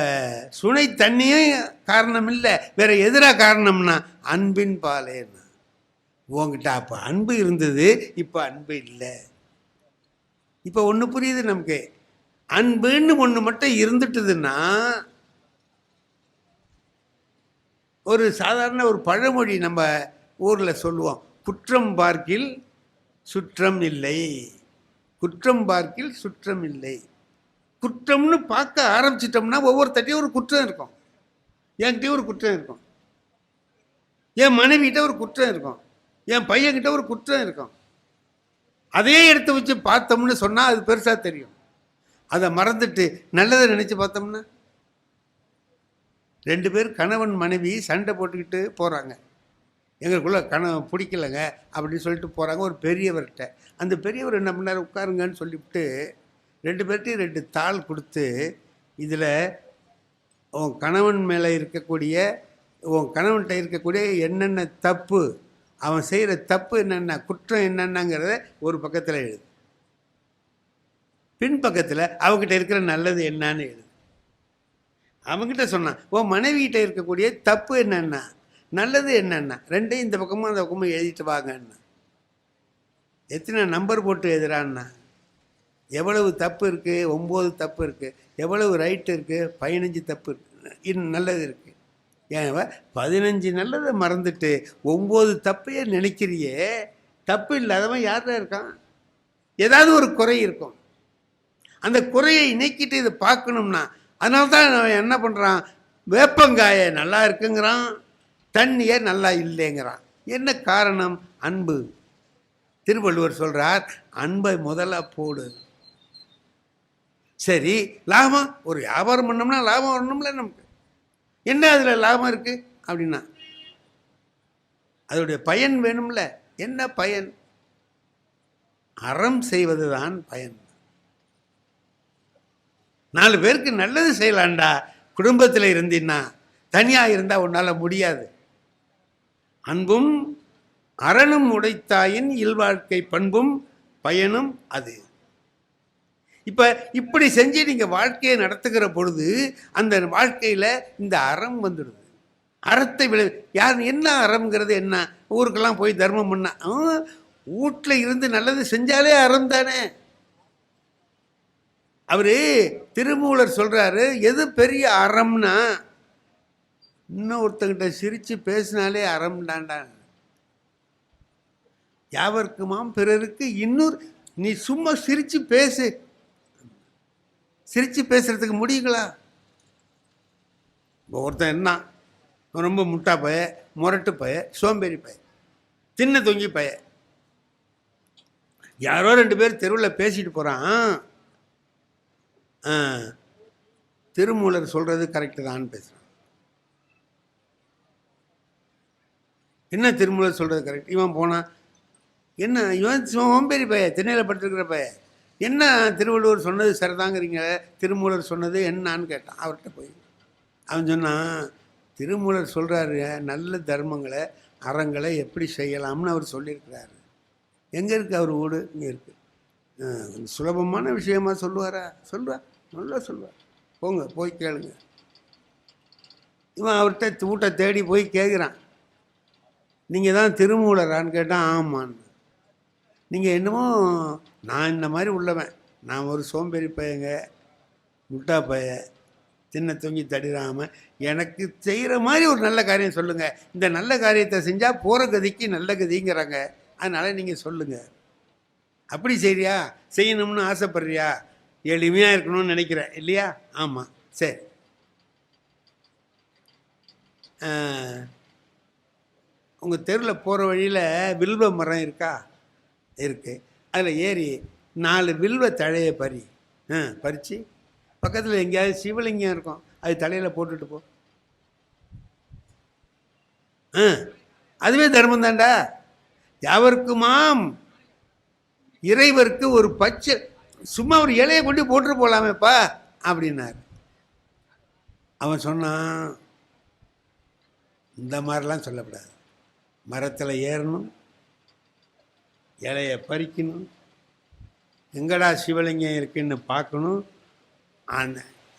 சுனை தண்ணியும் காரணம் இல்லை, வேற எதிராக காரணம்னா அன்பின் பாலேன்னா. உங்ககிட்ட அப்போ அன்பு இருந்தது, இப்போ அன்பு இல்லை. இப்போ ஒன்று புரியுது நமக்கு, அன்புன்னு ஒன்று மட்டும் இருந்துட்டுதுன்னா, ஒரு சாதாரண ஒரு பழமொழி நம்ம ஊரில் சொல்லுவோம், குற்றம் பார்க்கில் சுற்றம் இல்லை, குற்றம் பார்க்கில் சுற்றம் இல்லை. குற்றம்னு பார்க்க ஆரம்பிச்சிட்டோம்னா ஒவ்வொருத்தட்டையும் ஒரு குற்றம் இருக்கும். என்கிட்டயும் ஒரு குற்றம் இருக்கும், என் மனைவிகிட்ட ஒரு குற்றம் இருக்கும், என் பையன்கிட்ட ஒரு குற்றம் இருக்கும். அதே எடுத்து வச்சு பார்த்தோம்னு சொன்னால் அது பெருசாக தெரியும். அதை மறந்துட்டு நல்லதை நினச்சி பார்த்தோம்னா, ரெண்டு பேர் கணவன் மனைவி சண்டை போட்டுக்கிட்டு போகிறாங்க, எங்களுக்குள்ள பிடிக்கலைங்க அப்படின்னு சொல்லிட்டு போகிறாங்க ஒரு பெரியவர்கிட்ட. அந்த பெரியவர் என்ன பண்ணார், உட்காருங்கன்னு சொல்லிவிட்டு ரெண்டு பேர்ட்டையும் ரெண்டு தாள் கொடுத்து, இதில் உன் கணவன் மேலே இருக்கக்கூடிய, உன் கணவன்கிட்ட இருக்கக்கூடிய என்னென்ன தப்பு, அவன் செய்கிற தப்பு என்னென்ன, குற்றம் என்னென்னங்கிறத ஒரு பக்கத்தில் எழுது, பின்பக்கத்தில் அவங்ககிட்ட இருக்கிற நல்லது என்னன்னு எழுது. அவங்ககிட்ட சொன்னான், உன் மனைவிகிட்ட இருக்கக்கூடிய தப்பு என்னென்னா, நல்லது என்னென்னா, ரெண்டையும் இந்த பக்கமும் அந்த பக்கமும் எழுதிட்டு வாங்கன்னா. எத்தனை நம்பர் போட்டு எழுதுறான்னா, எவ்வளவு தப்பு இருக்குது? 9 தப்பு இருக்குது. எவ்வளவு ரைட்டு இருக்குது? 15 தப்பு இருக்குது, இன்னும் நல்லது இருக்குது. ஏன் 15 நல்லதை மறந்துட்டு 9 தப்பையே நினைக்கிறியே, தப்பு இல்லாதவன் யார்தான் இருக்கான்? ஏதாவது ஒரு குறை இருக்கும். அந்த குறையை நீக்கிட்டு இதை பார்க்கணும்னா, அதனால தான் அவன் என்ன பண்ணுறான், வேப்பங்காயை நல்லா இருக்குங்கிறான், தண்ணியை நல்லா இல்லைங்கிறான். என்ன காரணம்? அன்பு. திருவள்ளுவர் சொல்கிறார், அன்பை முதல்ல போடு. சரி, லாபம், ஒரு வியாபாரம் பண்ணோம்னா லாபம் வரணும்ல நமக்கு. என்ன அதில் லாபம் இருக்குது அப்படின்னா, அதோடைய பயன் வேணும்ல. என்ன பயன்? அறம் செய்வது தான் பயன். 4 பேருக்கு நல்லது செய்யலாண்டா. குடும்பத்தில் இருந்தீன்னா, தனியாக இருந்தால் உன்னால் முடியாது. அன்பும் அறனும் உடைத்தாயின் இல்வாழ்க்கை பண்பும் பயனும் அது. இப்போ இப்படி செஞ்சு நீங்கள் வாழ்க்கையை நடத்துகிற பொழுது அந்த வாழ்க்கையில் இந்த அறம் வந்துடுது. அறத்தை யார் என்ன அறம்ங்கிறது என்ன? ஊருக்கெல்லாம் போய் தர்மம் பண்ண, வீட்டில் இருந்து நல்லது செஞ்சாலே அறம் தானே. அவரு திருமூலர் சொல்றாரு, எது பெரிய அறம்னா, இன்னொருத்தங்கிட்ட சிரிச்சு பேசினாலே அறம் தாண்டா. யாவர்க்குமாம் பிறருக்கு இன்னொரு, நீ சும்மா சிரிச்சு பேசு. சிரிச்சு பேசுறதுக்கு முடியுங்களா? ஒருத்தன் என்ன ரொம்ப முட்டா பய, முரட்டு பய, சோம்பேறி பய, தின்ன தொங்கி பய, யாரோ 2 பேர் தெருவில் பேசிட்டு போகிறான். திருமூலர் சொல்கிறது கரெக்டு தான் பேசுகிறான். என்ன திருமூலர் சொல்கிறது கரெக்ட்? இவன் போனான், என்ன இவன் சோம்பேறி பய, திண்ணையில் படுத்துருக்கிற பய, என்ன திருவள்ளுவர் சொன்னது சரிதாங்கிறீங்க, திருமூலர் சொன்னது என்னான்னு கேட்டான் அவர்கிட்ட போய். அவன் சொன்னான், திருமூலர் சொல்கிறாரு, நல்ல தர்மங்களை அறங்களை எப்படி செய்யலாம்னு அவர் சொல்லியிருக்கிறாரு. எங்கே இருக்குது அவர் வீடு? இங்கே இருக்குது. சுலபமான விஷயமா சொல்லுவாரா? சொல்லுவார், நல்லா சொல்லுவார். போங்க போய் கேளுங்க. இவன் அவர்கிட்ட வீட்டை தேடி போய் கேட்குறான், நீங்கள் தான் திருமூலரான்னு கேட்டான். ஆமான்னு. நீங்கள் என்னமோ, நான் இந்த மாதிரி உள்ளவன், நான் ஒரு சோம்பேறி பையங்க, முட்டா பைய, தின்ன தொங்கி தடிராமல், எனக்கு செய்கிற மாதிரி ஒரு நல்ல காரியம் சொல்லுங்கள். இந்த நல்ல காரியத்தை செஞ்சால் போகிற கதிக்கு நல்ல கதிங்கிறாங்க, அதனால் நீங்கள் சொல்லுங்கள். அப்படி சரியா செய்யணும்னு ஆசைப்படுறியா? எளிமையாக இருக்கணும்னு நினைக்கிறேன் இல்லையா? ஆமாம், சரி. உங்கள் தெருவில் போகிற வழியில் வில்வ மரம் இருக்கா? இருக்குது. அதில் ஏறி 4 வில்வ தழையை பறித்து பக்கத்தில் எங்கேயாவது சிவலிங்கம் இருக்கும், அது தலையில் போட்டுட்டு போ. அதுவே தர்மம் தாண்டா. யாவருக்குமாம் இறைவருக்கு ஒரு பச்சை, சும்மா ஒரு இலையை கொண்டு போட்டு போகலாமேப்பா அப்படின்னார். அவன் சொன்னான், இந்த மாதிரிலாம் சொல்லக்கூடாது. மரத்தில் ஏறணும், இலையை பறிக்கணும், எங்கடா சிவலிங்கம் இருக்குன்னு பார்க்கணும். அந்த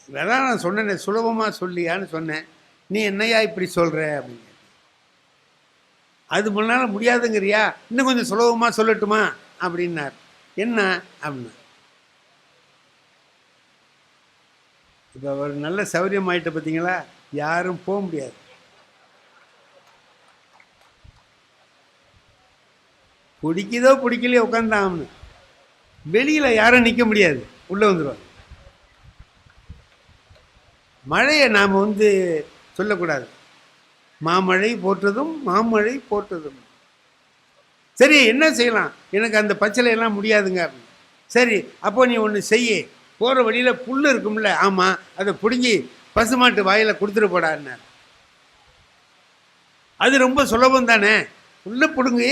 இதெல்லாம் நான் சொன்னேன், சுலபமாக சொல்லியான்னு சொன்னேன். நீ என்னையா இப்படி சொல்கிற அப்படின்னு. அது முன்னால் முடியாதுங்கிறியா? இன்னும் கொஞ்சம் சுலபமாக சொல்லட்டுமா அப்படின்னார். என்ன அப்படின்னா, இப்போ ஒரு நல்ல சௌரியம் ஆகிட்ட பார்த்தீங்களா, யாரும் போக முடியாது. பிடிக்குதோ பிடிக்கலையோ உட்காந்தாம்னு, வெளியில் யாரும் நிற்க முடியாது, உள்ளே வந்துடுவாங்க. மழையை நாம் சொல்லக்கூடாது, மாமழை போற்றதும் மாமழை போற்றதும். சரி, என்ன செய்யலாம்? எனக்கு அந்த பச்சளையெல்லாம் முடியாதுங்க அப்படின்னு. சரி, அப்போ நீ ஒன்று செய்ய, போகிற வழியில் புல் இருக்கும்ல, ஆமாம், அதை பிடுங்கி பசுமாட்டு வாயில் கொடுத்துட்டு போடான்னார். அது ரொம்ப சுலபம் தானே, புல்லை பிடுங்கி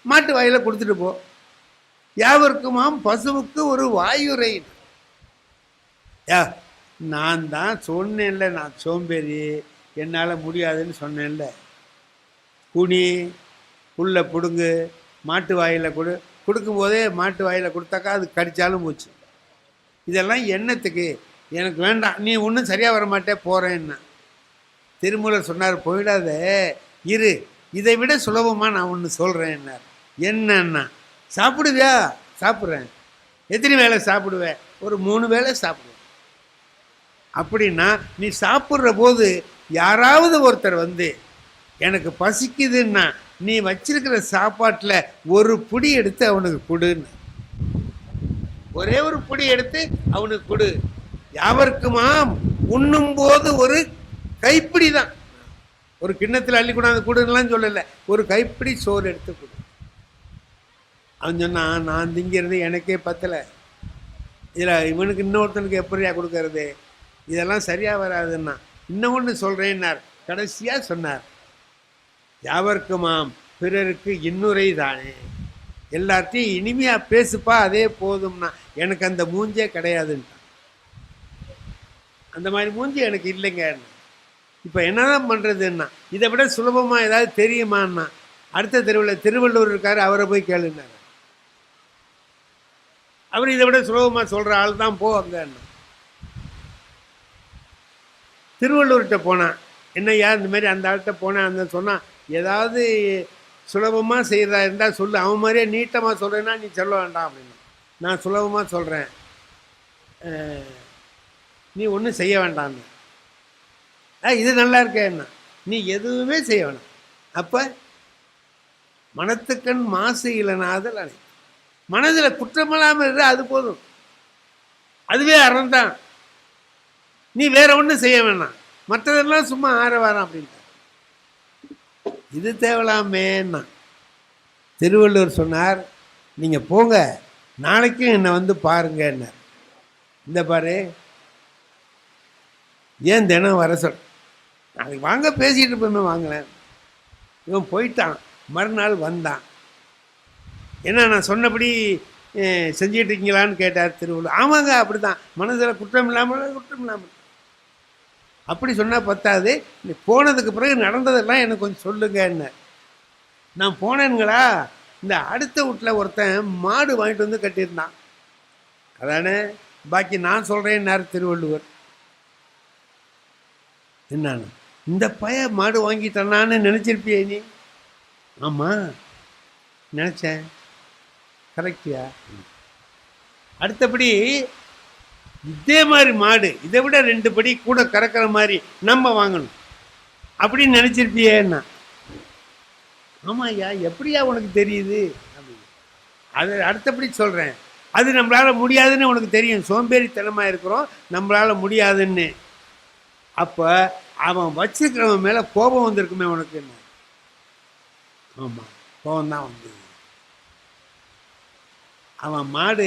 மாட்டு வாயில் கொடுத்துட்டு போ. யாவருக்குமாம் பசுவுக்கு ஒரு வாயுரை. நான் தான் சொன்னேன்ல, நான் சோம்பேறி, என்னால் முடியாதுன்னு சொன்னேன்ல. குனி, புல்லை பிடுங்கு, மாட்டு வாயில் கொடுக்கும்போதே மாட்டு வாயில் கொடுத்தாக்கா அது கடித்தாலும் போச்சு. இதெல்லாம் என்னத்துக்கு? எனக்கு வேண்டாம், நீ ஒன்றும் சரியாக வர மாட்டே, போகிறேன்னா. திருமூலர் சொன்னார், போயிடாத இரு, இதை விட சுலபமாக நான் ஒன்று சொல்கிறேன்னார். என்னன்னா, சாப்பிடுவியா? சாப்பிட்றேன். எத்தனை வேளை சாப்பிடுவேன்? ஒரு 3 வேளை சாப்பிடுவேன். அப்படின்னா நீ சாப்பிட்ற போது யாராவது ஒருத்தர் வந்து எனக்கு பசிக்குதுன்னா நீ வச்சிருக்கிற சாப்பாட்டில் ஒரு புடி எடுத்து அவனுக்கு கொடுன்னு, ஒரே ஒரு புடி எடுத்து அவனுக்கு கொடு. யாவருக்குமாம் உண்ணும் போது ஒரு கைப்பிடி தான், ஒரு கிண்ணத்தில் அள்ளி கொண்டாந்து கொடுலாம் சொல்லலை, ஒரு கைப்பிடி சோறு எடுத்து கொடு. அவன் சொன்னான், நான் திங்கிறது எனக்கே பத்தலை, இதில் இவனுக்கு இன்னொருத்தனுக்கு எப்படியா கொடுக்கறது, இதெல்லாம் சரியாக வராதுன்னா. இன்னொன்று சொல்கிறேன்னார். கடைசியாக சொன்னார், யாவர்க்குமாம் பிறருக்கு இன்னுரை தானே, எல்லாத்தையும் இனிமையாக பேசுப்பா அதே போதும்னா. எனக்கு அந்த மூஞ்சே கிடையாதுன்ட்டான். அந்த மாதிரி மூஞ்சி எனக்கு இல்லைங்க. இப்போ என்னதான் பண்ணுறதுன்னா, இதை விட சுலபமாக ஏதாவது தெரியுமான்னா, அடுத்த தெருவில் திருவள்ளுவர் இருக்கார், அவரை போய் கேளுன்னார். அவர் இதை விட சுலபமாக சொல்கிற ஆள் தான் போ அங்கன்னு. திருவள்ளுவர்கிட்ட போனான், என்னையா இந்த மாதிரி அந்த ஆள்கிட்ட போனேன், அந்த சொன்னான், ஏதாவது சுலபமாக செய்கிறதா இருந்தால் சொல்லு, அவன் மாதிரியே நீட்டமாக சொல்கிறேன்னா நீ சொல்ல வேண்டாம் அப்படின்னு. நான் சுலபமாக சொல்கிறேன், நீ ஒன்றும் செய்ய வேண்டான்னு. இது நல்லா இருக்கேன்னா, நீ எதுவுமே செய்ய வேணாம். அப்போ மனத்துக்கண் மாசு இலனாதல் அனை, மனதில் குற்றமில்லாமல் இரு, அது போதும், அதுவே அறந்தான். நீ வேற ஒன்றும் செய்ய வேணாம், மற்றதெல்லாம் சும்மா ஆற வரான் அப்படின்ட்டு. இது தேவலாமேன்னா திருவள்ளுவர் சொன்னார், நீங்கள் போங்க நாளைக்கும் என்னை வந்து பாருங்கன்னார். இந்த பாரு, ஏன் தினம் வர சொல், நாளைக்கு வாங்க பேசிகிட்டு இருப்போமே வாங்கலேன். இவன் போயிட்டான், மறுநாள் வந்தான். என்ன நான் சொன்னபடி செஞ்சிட்டு இருக்கீங்களான்னு கேட்டார் திருவள்ளுவர். ஆமாங்க அப்படி தான், மனதில் குற்றம் இல்லாமல். அப்படி சொன்னால் பத்தாது, நீ போனதுக்கு பிறகு நடந்ததெல்லாம் எனக்கு கொஞ்சம் சொல்லுங்கன்னு. நான் போனேனுங்களா, இந்த அடுத்த வீட்டில் ஒருத்தன் மாடு வாங்கிட்டு வந்து கட்டியிருந்தான், அதானே பாக்கி நான் சொல்கிறேன்னாரு திருவள்ளுவர். என்னன்னு, இந்த பைய மாடு வாங்கிட்டானான்னு நினச்சிருப்பியே நீ? ஆமாம் நினச்சேன், கரெக்டியா? அடுத்தபடி இதே மாதிரி மாடு இதை விட 2 படி கூட கறக்கிற மாதிரி நம்ம வாங்கணும் அப்படின்னு நினச்சிருப்பியேன்னா. ஆமாம் ஐயா, எப்படியா உனக்கு தெரியுது அப்படின்னு. அது அடுத்தபடி சொல்கிறேன், அது நம்மளால் முடியாதுன்னு உனக்கு தெரியும், சோம்பேறித்தனமாக இருக்கிறோம், நம்மளால் முடியாதுன்னு. அப்போ அவன் வச்சிருக்கிறவன் மேலே கோபம் வந்திருக்குமே உனக்கு என்ன? ஆமாம், கோபம் தான் வந்து. அவன் மாடு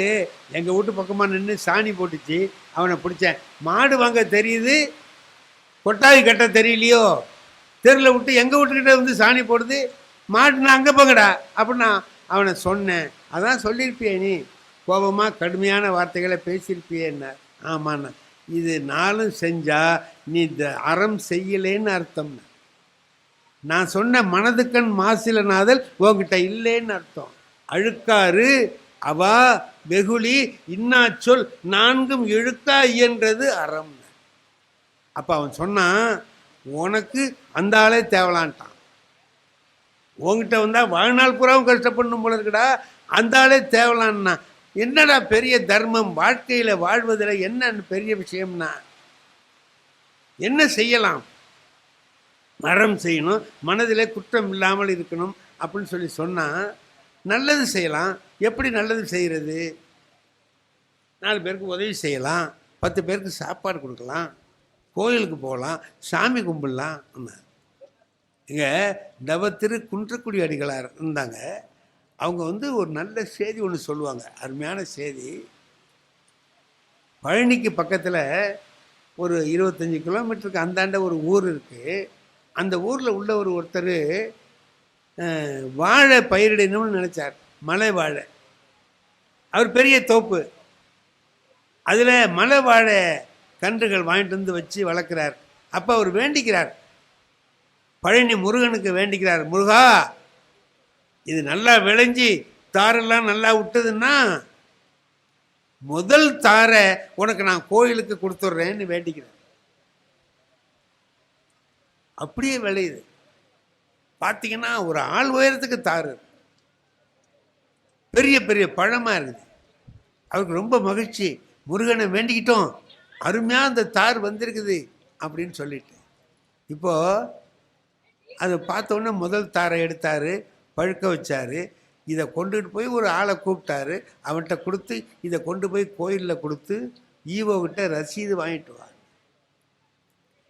எங்கள் வீட்டு பக்கமாக நின்று சாணி போட்டுச்சு, அவனை பிடிச்சேன். மாடு வாங்க தெரியுது, கொட்டாவி கட்ட தெரியலையோ, தெருவில் விட்டு எங்கள் வீட்டுக்கிட்ட வந்து சாணி போடுது, மாடு நான் அங்கே போங்கடா அப்படின்னா அவனை சொன்னேன். அதான் சொல்லியிருப்பியே நீ, கோபமாக கடுமையான வார்த்தைகளை பேசியிருப்பியேன்னா. ஆமாண்ணா, இது நாளும் செஞ்சால் நீ இந்த அறம் செய்யலேன்னு அர்த்தம்னா. நான் சொன்ன மனதுக்கண் மாசிலனாதல் உங்ககிட்ட இல்லைன்னு அர்த்தம். அழுக்காறு அவா வெகுளி இன்னாச்சொல் 4ம் இழுக்கா இயன்றது அறம். அப்போ அவன் சொன்னான், உனக்கு அந்த ஆளே தேவலான்ட்டான், உங்ககிட்ட வந்தால் வாழ்நாள் பூராவும் கஷ்டப்படணும் போல இருக்குடா, அந்த ஆளே தேவலான்னா. என்னடா பெரிய தர்மம், வாழ்க்கையில் வாழ்வதில் என்ன பெரிய விஷயம்னா என்ன செய்யலாம்? மரம் செய்யணும், மனதில் குற்றம் இல்லாமல் இருக்கணும் அப்படின்னு சொல்லி சொன்னால் நல்லது செய்யலாம். எப்படி நல்லது செய்கிறது? 4 பேருக்கு உதவி செய்யலாம், 10 பேருக்கு சாப்பாடு கொடுக்கலாம், கோயிலுக்கு போகலாம், சாமி கும்பிடலாம். இங்கே தவத்திரு குன்றக்குடி அடிகளார் இருந்தாங்க, அவங்க வந்து ஒரு நல்ல செய்தி ஒன்று சொல்லுவாங்க, அருமையான செய்தி. பழனிக்கு பக்கத்தில் ஒரு 25 கிலோமீட்டருக்கு அந்தாண்ட ஒரு ஊர் இருக்குது. அந்த ஊரில் உள்ள ஒருத்தர் வாழை பயிரிடணும்னு நினச்சார், மலை வாழை. அவர் பெரிய தோப்பு, அதில் மலை வாழை கன்றுகள் வாங்கிட்டு வந்து வச்சு வளர்க்குறார். அப்போ அவர் வேண்டிக்கிறார், பழனி முருகனுக்கு வேண்டிக்கிறார், முருகா இது நல்லா விளைஞ்சி தாரெல்லாம் நல்லா விட்டதுன்னா முதல் தாரை உனக்கு நான் கோயிலுக்கு கொடுத்துட்றேன்னு வேண்டிக்கிறேன். அப்படியே விளையுது. பார்த்தீங்கன்னா ஒரு ஆள் உயரத்துக்கு தாறு, பெரிய பெரிய பழமாக இருக்குது. அவருக்கு ரொம்ப மகிழ்ச்சி. முருகனை வேண்டிக்கிட்டோம், அருமையாக அந்த தார் வந்திருக்குது அப்படின்னு சொல்லிட்டு. இப்போது அதை பார்த்தோன்னே முதல் தாரை எடுத்தார், பழுக்க வச்சார். இதை கொண்டுகிட்டு போய் ஒரு ஆளை கூப்பிட்டாரு. அவன்கிட்ட கொடுத்து இதை கொண்டு போய் கோயிலில் கொடுத்து ஈவோகிட்ட ரசீது வாங்கிட்டு வா.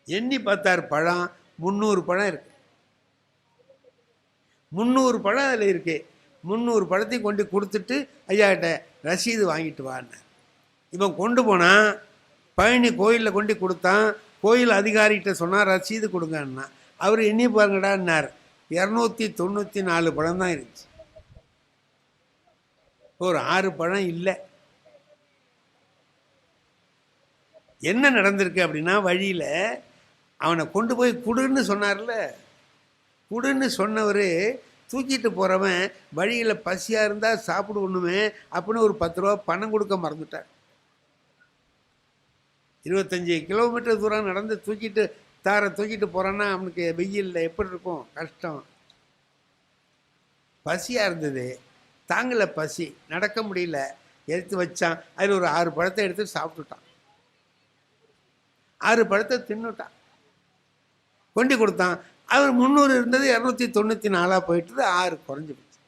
எண்ணி பார்த்தார், பழம் 300 பழம் இருக்கு. 300 பழம் அதில் இருக்கு. 300 பழத்தையும் கொண்டு கொடுத்துட்டு ஐயாட்ட ரசீது வாங்கிட்டு வான்னு இவன் கொண்டு போனான். பழனி கோயிலில் கொண்டு கொடுத்தான். கோயில் அதிகாரிகிட்ட சொன்னால் ரசீது கொடுங்கன்னா அவர் எண்ணி பாருங்கடான்னார். 294 பழம் தான் இருந்துச்சு. ஒரு 6 பழம் இல்லை. என்ன நடந்திருக்கு அப்படின்னா, வழியில் அவனை கொண்டு போய் குடுன்னு சொன்னார்ல, குடுன்னு சொன்னவர் தூக்கிட்டு போகிறவன் வழியில் பசியாக இருந்தால் சாப்பிடுவணுமே அப்படின்னு ஒரு 10 ரூபா பணம் கொடுக்க மறந்துட்டார். 25 கிலோமீட்டர் தூரம் நடந்து தாரை தூக்கிட்டு போகிறான்னா அவனுக்கு வெயிலில் எப்படி இருக்கும், கஷ்டம். பசியாக இருந்தது, தாங்கலை பசி, நடக்க முடியல, எடுத்து வச்சான். அதில் ஒரு 6 பழத்தை எடுத்து சாப்பிட்டுட்டான். 6 பழத்தை தின்னுட்டான். கொண்டு கொடுத்தான். அவர் 300 இருந்தது 294 போயிட்டு 6 குறைஞ்சி போச்சு.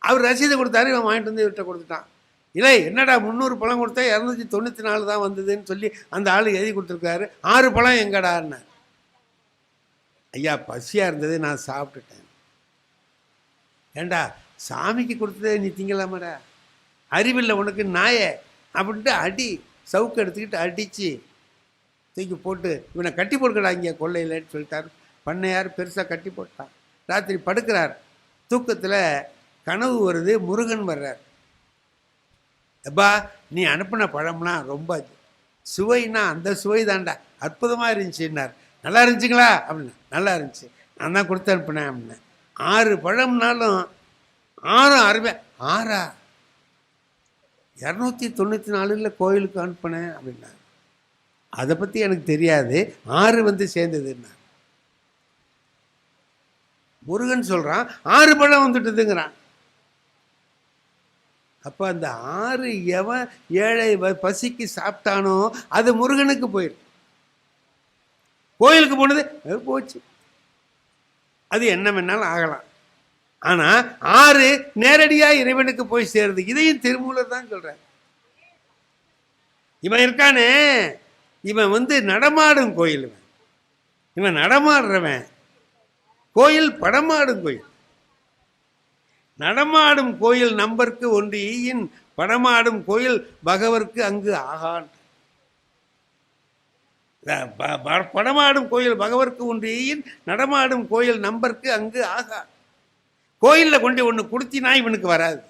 அவர் ரசீதை கொடுத்தாரு, இவன் வாங்கிட்டு வந்து இவர்கிட்ட கொடுத்துட்டான். இல்லை என்னடா 300 பழம் கொடுத்தா 294 தான் வந்ததுன்னு சொல்லி அந்த ஆள் எழுதி கொடுத்துருக்காரு. 6 பழம் எங்கடான்னு. ஐயா பசியாக இருந்தது, நான் சாப்பிட்டுட்டேன். ஏண்டா சாமிக்கு கொடுத்ததே நீ திங்கலாமாடா, அறிவில்லை உனக்கு நாயே அப்படின்ட்டு அடி சவுக்கு எடுத்துக்கிட்டு அடித்து தூக்கி போட்டு இவனை கட்டி போட்டுக்கடா இங்கே கொள்ளையிலன்னு சொல்லிட்டார். பண்ணையார் பெருசாக கட்டி போட்டான். ராத்திரி படுக்கிறார். தூக்கத்தில் கனவு வருது, முருகன் வர்றார். எப்பா நீ அனுப்பின பழம்லாம் ரொம்ப சுவைன்னா அந்த சுவை தாண்டா, அற்புதமாக இருந்துச்சுன்னார். நல்லா இருந்துச்சுங்களா அப்படின்னா, நல்லா இருந்துச்சு, நான் தான் கொடுத்து அனுப்பினேன் அப்படின்னேன். 6 பழம்னாலும் 6 அருமை. 6 294 கோயிலுக்கு அனுப்பினேன் அப்படின்னா, அதை பற்றி எனக்கு தெரியாது, 6 வந்து சேர்ந்ததுன்னா. முருகன் சொல்கிறான் 6 பழம் வந்துட்டுதுங்கிறான். அப்போ அந்த 6 எவன் ஏழை பசிக்கு சாப்பிட்டானோ அது முருகனுக்கு போயிடும். கோயிலுக்கு போனது போச்சு, அது என்ன வேணாலும் ஆகலாம். ஆனால் 6 நேரடியாக இறைவனுக்கு போய் சேருது. இதையும் திருமூலர் தான் சொல்கிறார். இவன் இருக்கானே, இவன் வந்து நடமாடும் கோயில். இவன் நடமாடுறவன் கோயில், படமாடும் கோயில். நடமாடும் கோயில் நம்பருக்கு ஒன்று ஈயின், படமாடும் கோயில் பகவர்க்கு அங்கு ஆகான். படமாடும் கோயில் பகவர்க்கு ஒன்று ஈயின், நடமாடும் கோயில் நம்பருக்கு அங்கு ஆகா. கோயிலில் கொண்டு ஒன்று கொடுத்தினா இவனுக்கு வராது,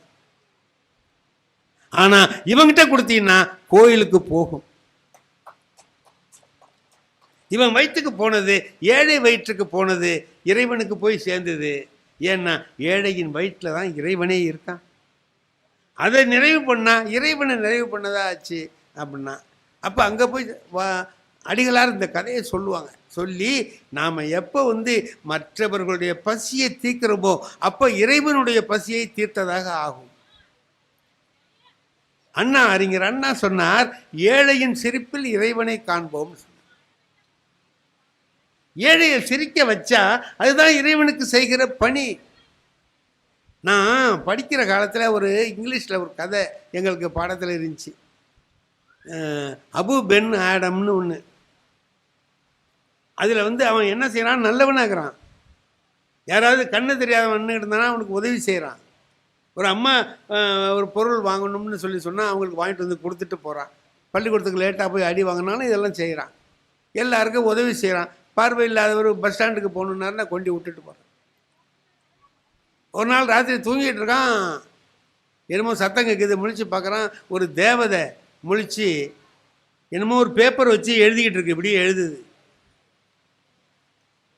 ஆனா இவன்கிட்ட கொடுத்தீங்கன்னா கோயிலுக்கு போகும். இவன் வயிற்றுக்கு போனது, ஏழை வயிற்றுக்கு போனது இறைவனுக்கு போய் சேர்ந்தது. ஏன்னா ஏழையின் வயிற்றில் தான் இறைவனே இருக்கான். அதை நிறைவு பண்ணா இறைவனை நிறைவு பண்ணதா ஆச்சு அப்படின்னா. அப்போ அங்கே போய் அடிகளார் இந்த கதையை சொல்லுவாங்க. சொல்லி நாம் எப்போ வந்து மற்றவர்களுடைய பசியை தீர்க்கிறோமோ அப்போ இறைவனுடைய பசியை தீர்த்ததாக ஆகும். அண்ணா அறிஞர் அண்ணா சொன்னார், ஏழையின் சிரிப்பில் இறைவனை காண்போம். ஏழையை சிரிக்க வச்சா அதுதான் இறைவனுக்கு செய்கிற பணி. நான் படிக்கிற காலத்தில் ஒரு இங்கிலீஷில் ஒரு கதை எங்களுக்கு பாடத்தில் இருந்துச்சு. அபு பென் ஆடம்னு ஒன்று. அதில் வந்து அவன் என்ன செய்கிறான், நல்லவனாகிறான். யாராவது கண்ணு தெரியாதவன் இருந்தானா அவனுக்கு உதவி செய்கிறான். ஒரு அம்மா ஒரு பொருள் வாங்கணும்னு சொன்னால் அவங்களுக்கு வாங்கிட்டு வந்து கொடுத்துட்டு போகிறான். பள்ளிக்கூடத்துக்கு லேட்டாக போய் அடி வாங்கினாலும் இதெல்லாம் செய்கிறான். எல்லாருக்கும் உதவி செய்கிறான். பார்வை இல்லாதவர் பஸ் ஸ்டாண்டுக்கு போகணுன்னாருன்னா கொண்டு விட்டுட்டு போகிறான். ஒரு நாள் ராத்திரி தூங்கிட்டு இருக்கான், என்னமோ சத்தம் கேட்குது. முழிச்சு பார்க்குறான், ஒரு தேவதை முழிச்சு என்னமோ ஒரு பேப்பர் வச்சு எழுதிக்கிட்டு இருக்கு, இப்படியே எழுதுது.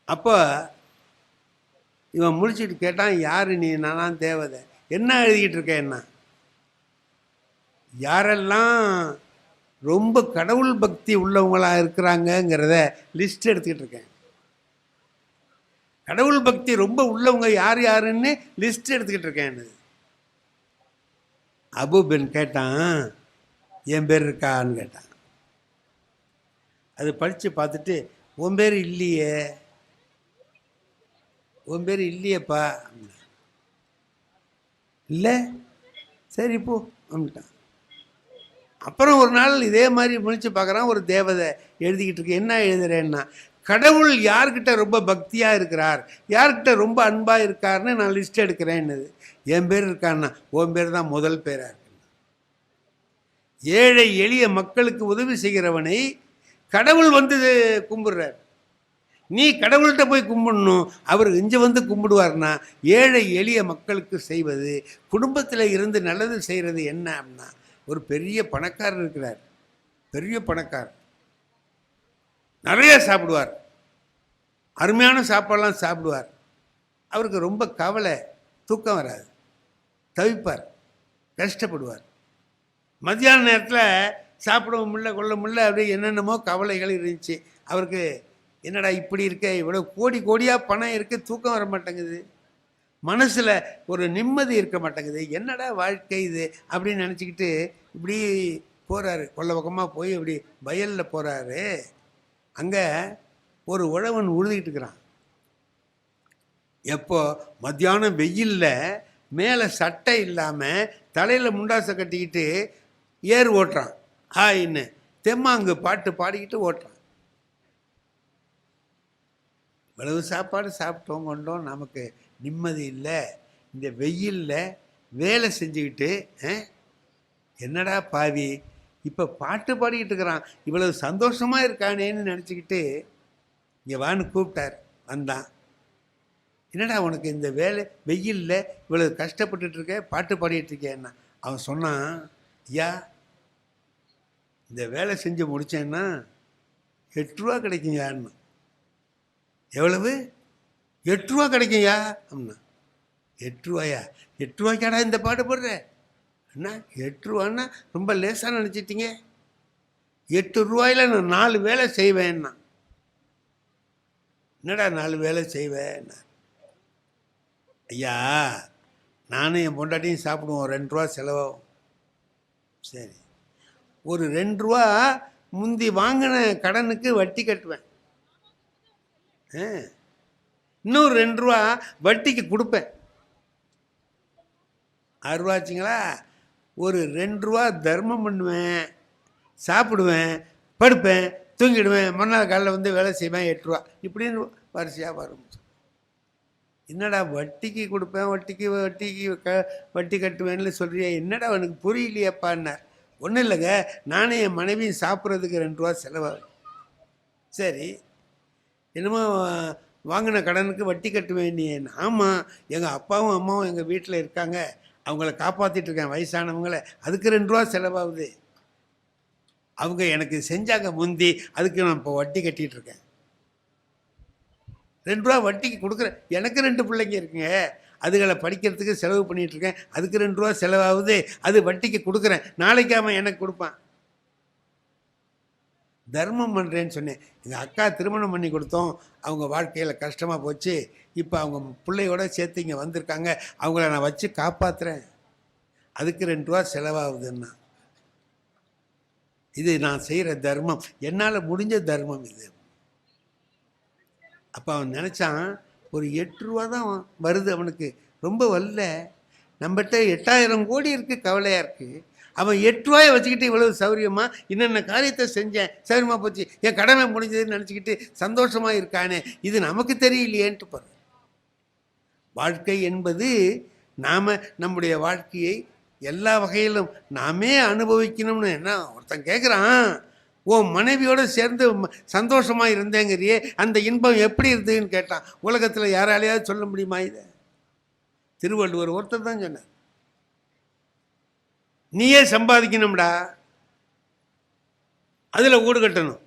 அப்போ இவன் முழிச்சிட்டு கேட்டான், யார் நீ? நான் தேவதை. என்ன எழுதிக்கிட்டு இருக்கேன்? என்ன? யாரெல்லாம் ரொம்ப கடவுள் பக்தி உள்ளவங்களாக இருக்கிறாங்கங்கிறத லிஸ்ட் எடுத்துக்கிட்டு இருக்கேன். கடவுள் பக்தி ரொம்ப உள்ளவங்க யார் யாருன்னு லிஸ்ட் எடுத்துக்கிட்டு இருக்கேன். அபு பென் கேட்டான், என் பேர் இருக்கான்னு கேட்டான். அது படித்து பார்த்துட்டு, உன் பேர் இல்லையே, உன் பேர் இல்லையேப்பா. இல்லை, சரி போ அப்படின்ட்டான். அப்புறம் ஒரு நாள் இதே மாதிரி முழிச்சு பார்க்குறான், ஒரு தேவதை எழுதிக்கிட்டு இருக்கு. என்ன எழுதுறேன்னா, கடவுள் யார்கிட்ட ரொம்ப பக்தியாக இருக்கிறார், யார்கிட்ட ரொம்ப அன்பாக இருக்காருன்னு நான் லிஸ்ட் எடுக்கிறேன்னுது. என் பேர் இருக்கான்னா, உன் பேர் தான் முதல் பேராக இருக்கு. ஏழை எளிய மக்களுக்கு உதவி செய்கிறவனை கடவுள் வந்து கும்பிடுறார். நீ கடவுள்கிட்ட போய் கும்பிடணும், அவர் இங்கே வந்து கும்பிடுவார்னா. ஏழை எளிய மக்களுக்கு செய்வது, குடும்பத்தில் இருந்து நல்லது செய்கிறது என்ன அப்படின்னா, ஒரு பெரிய பணக்காரர் இருக்கிறார், பெரிய பணக்காரர், நிறைய சாப்பிடுவார், அருமையான சாப்பாடெல்லாம் சாப்பிடுவார். அவருக்கு ரொம்ப கவலை, தூக்கம் வராது, தவிப்பார், கஷ்டப்படுவார். மத்தியான நேரத்தில் சாப்பிடவும் முடியல, கொள்ள முடியல, அப்படியே என்னென்னமோ கவலைகள் இருந்துச்சு அவருக்கு. என்னடா இப்படி இருக்க, இவ்வளோ கோடி கோடியாக பணம் இருக்குது, தூக்கம் வர மாட்டேங்குது, மனசில் ஒரு நிம்மதி இருக்க மாட்டேங்குது, என்னடா வாழ்க்கை இது அப்படின்னு நினச்சிக்கிட்டு இப்படி போகிறாரு. கொள்ள பக்கமாக போய் இப்படி வயலில் போகிறாரு. அங்கே ஒரு உழவன் உழுதுகிட்டு இருக்கிறான். எப்போ மத்தியானம் வெயிலில் மேலே சட்டை இல்லாமல் தலையில் முண்டாசை கட்டிக்கிட்டு ஏர் ஓட்டுறான். ஹாயின்னு தெம்மாங்கு பாட்டு பாடிக்கிட்டு ஓட்டுறான். இவ்வளவு சாப்பாடு சாப்பிட்டோம் கொண்டோம், நமக்கு நிம்மதி இல்லை. இந்த வெயிலில் வேலை செஞ்சுக்கிட்டு என்னடா பாவி இப்போ பாட்டு பாடிக்கிட்டு இருக்கிறான், இவ்வளவு சந்தோஷமாக இருக்கானேன்னு நினச்சிக்கிட்டு இங்கே வான்னு கூப்பிட்டார். வந்தான். என்னடா உனக்கு இந்த வேலை வெயிலில் இவ்வளவு கஷ்டப்பட்டுருக்க, பாட்டு பாடிட்டு இருக்கேன்னா. அவன் சொன்னான், ஐயா இந்த வேலை செஞ்சு முடித்தேன்னா 8 ரூபா கிடைக்குங்கயான்னு. எவ்வளவு? 8 ரூபா கிடைக்குங்கயா அப்படின்னா. 8 ரூபாயா? 8 ரூபாய்க்காடா இந்த பாட்டு போடுற? அண்ணா 8 ரூபான்னா ரொம்ப லேசாக நினச்சிட்டிங்க. 8 ரூபாயில் நான் 4 வேலை செய்வேன்னா. என்னடா 4 வேலை செய்வேன்னா? ஐயா நானும் என் பொண்டாட்டியும் சாப்பிடுவோம், 2 ரூபா செலவாகும். சரி, ஒரு 2 ரூபா முந்தி வாங்கின கடனுக்கு வட்டி கட்டுவேன், இன்னொரு 2 ரூபா வட்டிக்கு கொடுப்பேன். 6 ரூபா ஆச்சுங்களா? ஒரு 2 ரூபா தர்மம் பண்ணுவேன், சாப்பிடுவேன், படுப்பேன், தூங்கிடுவேன், மறுநாள் காலையில் வந்து வேலை செய்வேன். 8 ரூபா இப்படின்னு வரிசையாக வரும். என்னடா வட்டிக்கு கொடுப்பேன், வட்டி கட்டுவேன்னு சொல்கிறியா, என்னடா அவனுக்கு புரியலையப்பான்னார். ஒன்றும் இல்லைங்க, நானே என் மனைவியும் சாப்பிட்றதுக்கு 2 ரூபா செலவாகும். சரி, என்னமோ வாங்கின கடனுக்கு வட்டி கட்டுவேன் நீ. ஆமாம், எங்கள் அப்பாவும் அம்மாவும் எங்கள் வீட்டில் இருக்காங்க, அவங்கள காப்பாற்றிட்டு இருக்கேன், வயசானவங்கள, அதுக்கு 2 ரூபா செலவாகுது. அவங்க எனக்கு செஞ்சாங்க முந்தி, அதுக்கு நான் இப்போ வட்டி கட்டிகிட்ருக்கேன். 2 ரூபா வட்டிக்கு கொடுக்குறேன். எனக்கு 2 பிள்ளைங்க இருக்குங்க, அதுகளை படிக்கிறதுக்கு செலவு பண்ணிகிட்ருக்கேன், அதுக்கு 2 ரூபா செலவாகுது, அது வட்டிக்கு கொடுக்குறேன், நாளைக்கு அவன் எனக்கு கொடுப்பான். தர்மம் பண்ணுறேன்னு சொன்னேன். எங்கள் அக்கா திருமணம் பண்ணி கொடுத்தோம், அவங்க வாழ்க்கையில் கஷ்டமாக போச்சு, இப்போ அவங்க பிள்ளையோட சேர்த்து இங்கே வந்திருக்காங்க, அவங்கள நான் வச்சு காப்பாற்றுறேன், அதுக்கு 2 ரூபா செலவாகுதுன்னா. இது நான் செய்கிற தர்மம், என்னால் முடிஞ்ச தர்மம் இது. அப்போ அவன் நினச்சான், ஒரு 8 ரூபா தான் வருது அவனுக்கு, ரொம்ப வரல, நம்மகிட்ட 8000 கோடி இருக்குது, கவலையாக இருக்குது. அவன் 8 ரூபாயை வச்சுக்கிட்டு இவ்வளவு சௌரியமாக என்னென்ன காரியத்தை செஞ்சேன், சௌரியமாக போச்சு, என் கடமை முடிஞ்சதுன்னு நினச்சிக்கிட்டு சந்தோஷமாக இருக்கானே, இது நமக்கு தெரியலையேன்ட்டு பாரு. வாழ்க்கை என்பது நாம் நம்முடைய வாழ்க்கையை எல்லா வகையிலும் நாமே அனுபவிக்கணும்னு. என்ன ஒருத்தன் கேட்குறான், உன் மனைவியோடு சேர்ந்து சந்தோஷமாக இருந்தேங்கிறியே, அந்த இன்பம் எப்படி இருந்ததுன்னு கேட்டான். உலகத்தில் யாராலையாவது சொல்ல முடியுமா இதை? திருவள்ளுவர் ஒருத்தர் தான் சொன்னார், நீயே சம்பாதிக்கணும்டா, அதில் வீடு கட்டணும்.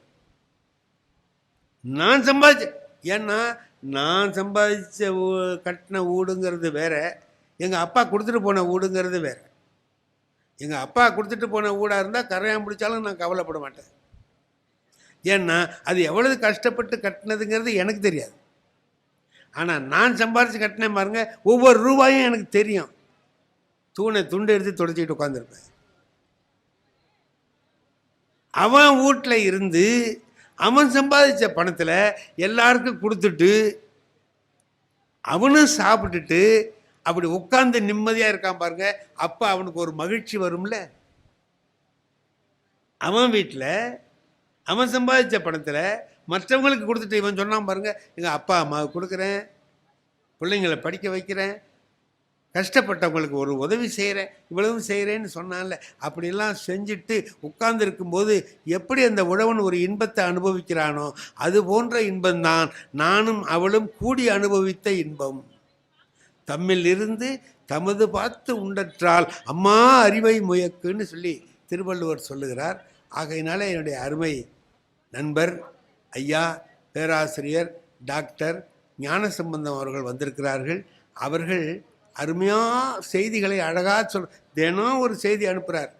நான் சம்பாதிச்ச, ஏன்னா நான் சம்பாதிச்ச கட்டின வீடுங்கிறது வேற, எங்கள் அப்பா கொடுத்துட்டு போன வீடுங்கிறது வேற. எங்கள் அப்பா கொடுத்துட்டு போன வீடாக இருந்தால் கரையான் பிடிச்சாலும் நான் கவலைப்பட மாட்டேன். ஏன்னா அது எவ்வளவு கஷ்டப்பட்டு கட்டினதுங்கிறது எனக்கு தெரியாது. ஆனால் நான் சம்பாரித்து கட்டினேன் பாருங்க, ஒவ்வொரு ரூபாயும் எனக்கு தெரியும். துண்டு எடுத்து தொடச்சிக்கிட்டு உட்காந்துருப்பேன். அவன் வீட்டில் இருந்து அவன் சம்பாதிச்ச பணத்தில் எல்லாருக்கும் கொடுத்துட்டு அவனும் சாப்பிட்டுட்டு அப்படி உட்கார்ந்து நிம்மதியாக இருக்கான் பாருங்க. அப்போ அவனுக்கு ஒரு மகிழ்ச்சி வரும்ல. அவன் வீட்டில் அவன் சம்பாதிச்ச பணத்தில் மற்றவங்களுக்கு கொடுத்துட்டு இவன் சொன்னான் பாருங்க, எங்கள் அப்பா அம்மாவுக்கு கொடுக்குறேன், பிள்ளைங்களை படிக்க வைக்கிறேன், கஷ்டப்பட்டவங்களுக்கு ஒரு உதவி செய்கிறேன், இவ்வளவும் செய்கிறேன்னு சொன்னான்ல. அப்படிலாம் செஞ்சுட்டு உட்கார்ந்து இருக்கும்போது எப்படி அந்த உழவன் ஒரு இன்பத்தை அனுபவிக்கிறானோ அது போன்ற இன்பம்தான் நானும் அவளும் கூடி அனுபவித்த இன்பம். தம்மில் இருந்து தமது பார்த்து உண்டற்றால் அம்மா அறிவை முயக்குன்னு சொல்லி திருவள்ளுவர் சொல்லுகிறார். ஆகையினால என்னுடைய அருமை நண்பர் ஐயா பேராசிரியர் டாக்டர் ஞானசம்பந்தம் அவர்கள் வந்திருக்கிறார்கள். அவர்கள் அருமையாக செய்திகளை அழகாக தினம் ஒரு செய்தி அனுப்புகிறார்.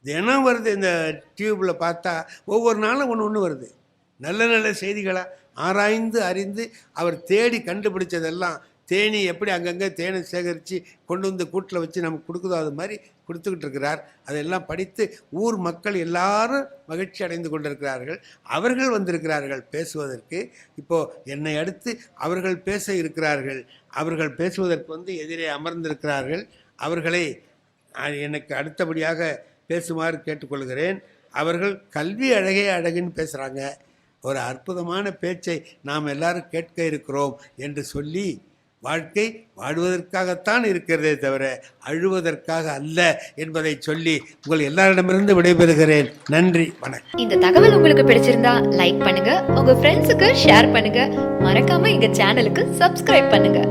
தினம் வருது, இந்த டியூப்பில் பார்த்தா ஒவ்வொரு நாளும் ஒன்று வருது. நல்ல நல்ல செய்திகளாக ஆராய்ந்து அறிந்து அவர் தேடி கண்டுபிடிச்சதெல்லாம். தேனி எப்படி அங்கங்கே தேனை சேகரித்து கொண்டு வந்து கூட்டில் வச்சு நமக்கு கொடுக்குதோ அது மாதிரி கொடுத்துக்கிட்டு இருக்கிறார். அதெல்லாம் படித்து ஊர் மக்கள் எல்லாரும் மகிழ்ச்சி அடைந்து கொண்டிருக்கிறார்கள். அவர்கள் வந்திருக்கிறார்கள் பேசுவதற்கு. இப்போது என்னை அடுத்து அவர்கள் பேச இருக்கிறார்கள். அவர்கள் பேசுவதற்கு எதிரே அமர்ந்திருக்கிறார்கள். அவர்களை எனக்கு அடுத்தபடியாக பேசுமாறு கேட்டுக்கொள்கிறேன். அவர்கள் கல்வி அழகே அழகுன்னு பேசுகிறாங்க. ஒரு அற்புதமான பேச்சை நாம் எல்லாரும் கேட்க இருக்கிறோம் என்று சொல்லி, வாழ்க்கை வாழ்வதற்காகத்தான் இருக்கிறதே தவிர அழுவதற்காக அல்ல என்பதை சொல்லி உங்கள் எல்லாரிடமிருந்து விடைபெறுகிறேன். நன்றி, வணக்கம். இந்த தகவல் உங்களுக்கு பிடிச்சிருந்தா லைக் பண்ணுங்க, உங்க ஃப்ரெண்ட்ஸுக்கு ஷேர் பண்ணுங்க, மறக்காம எங்க சேனலுக்கு சப்ஸ்கிரைப் பண்ணுங்க.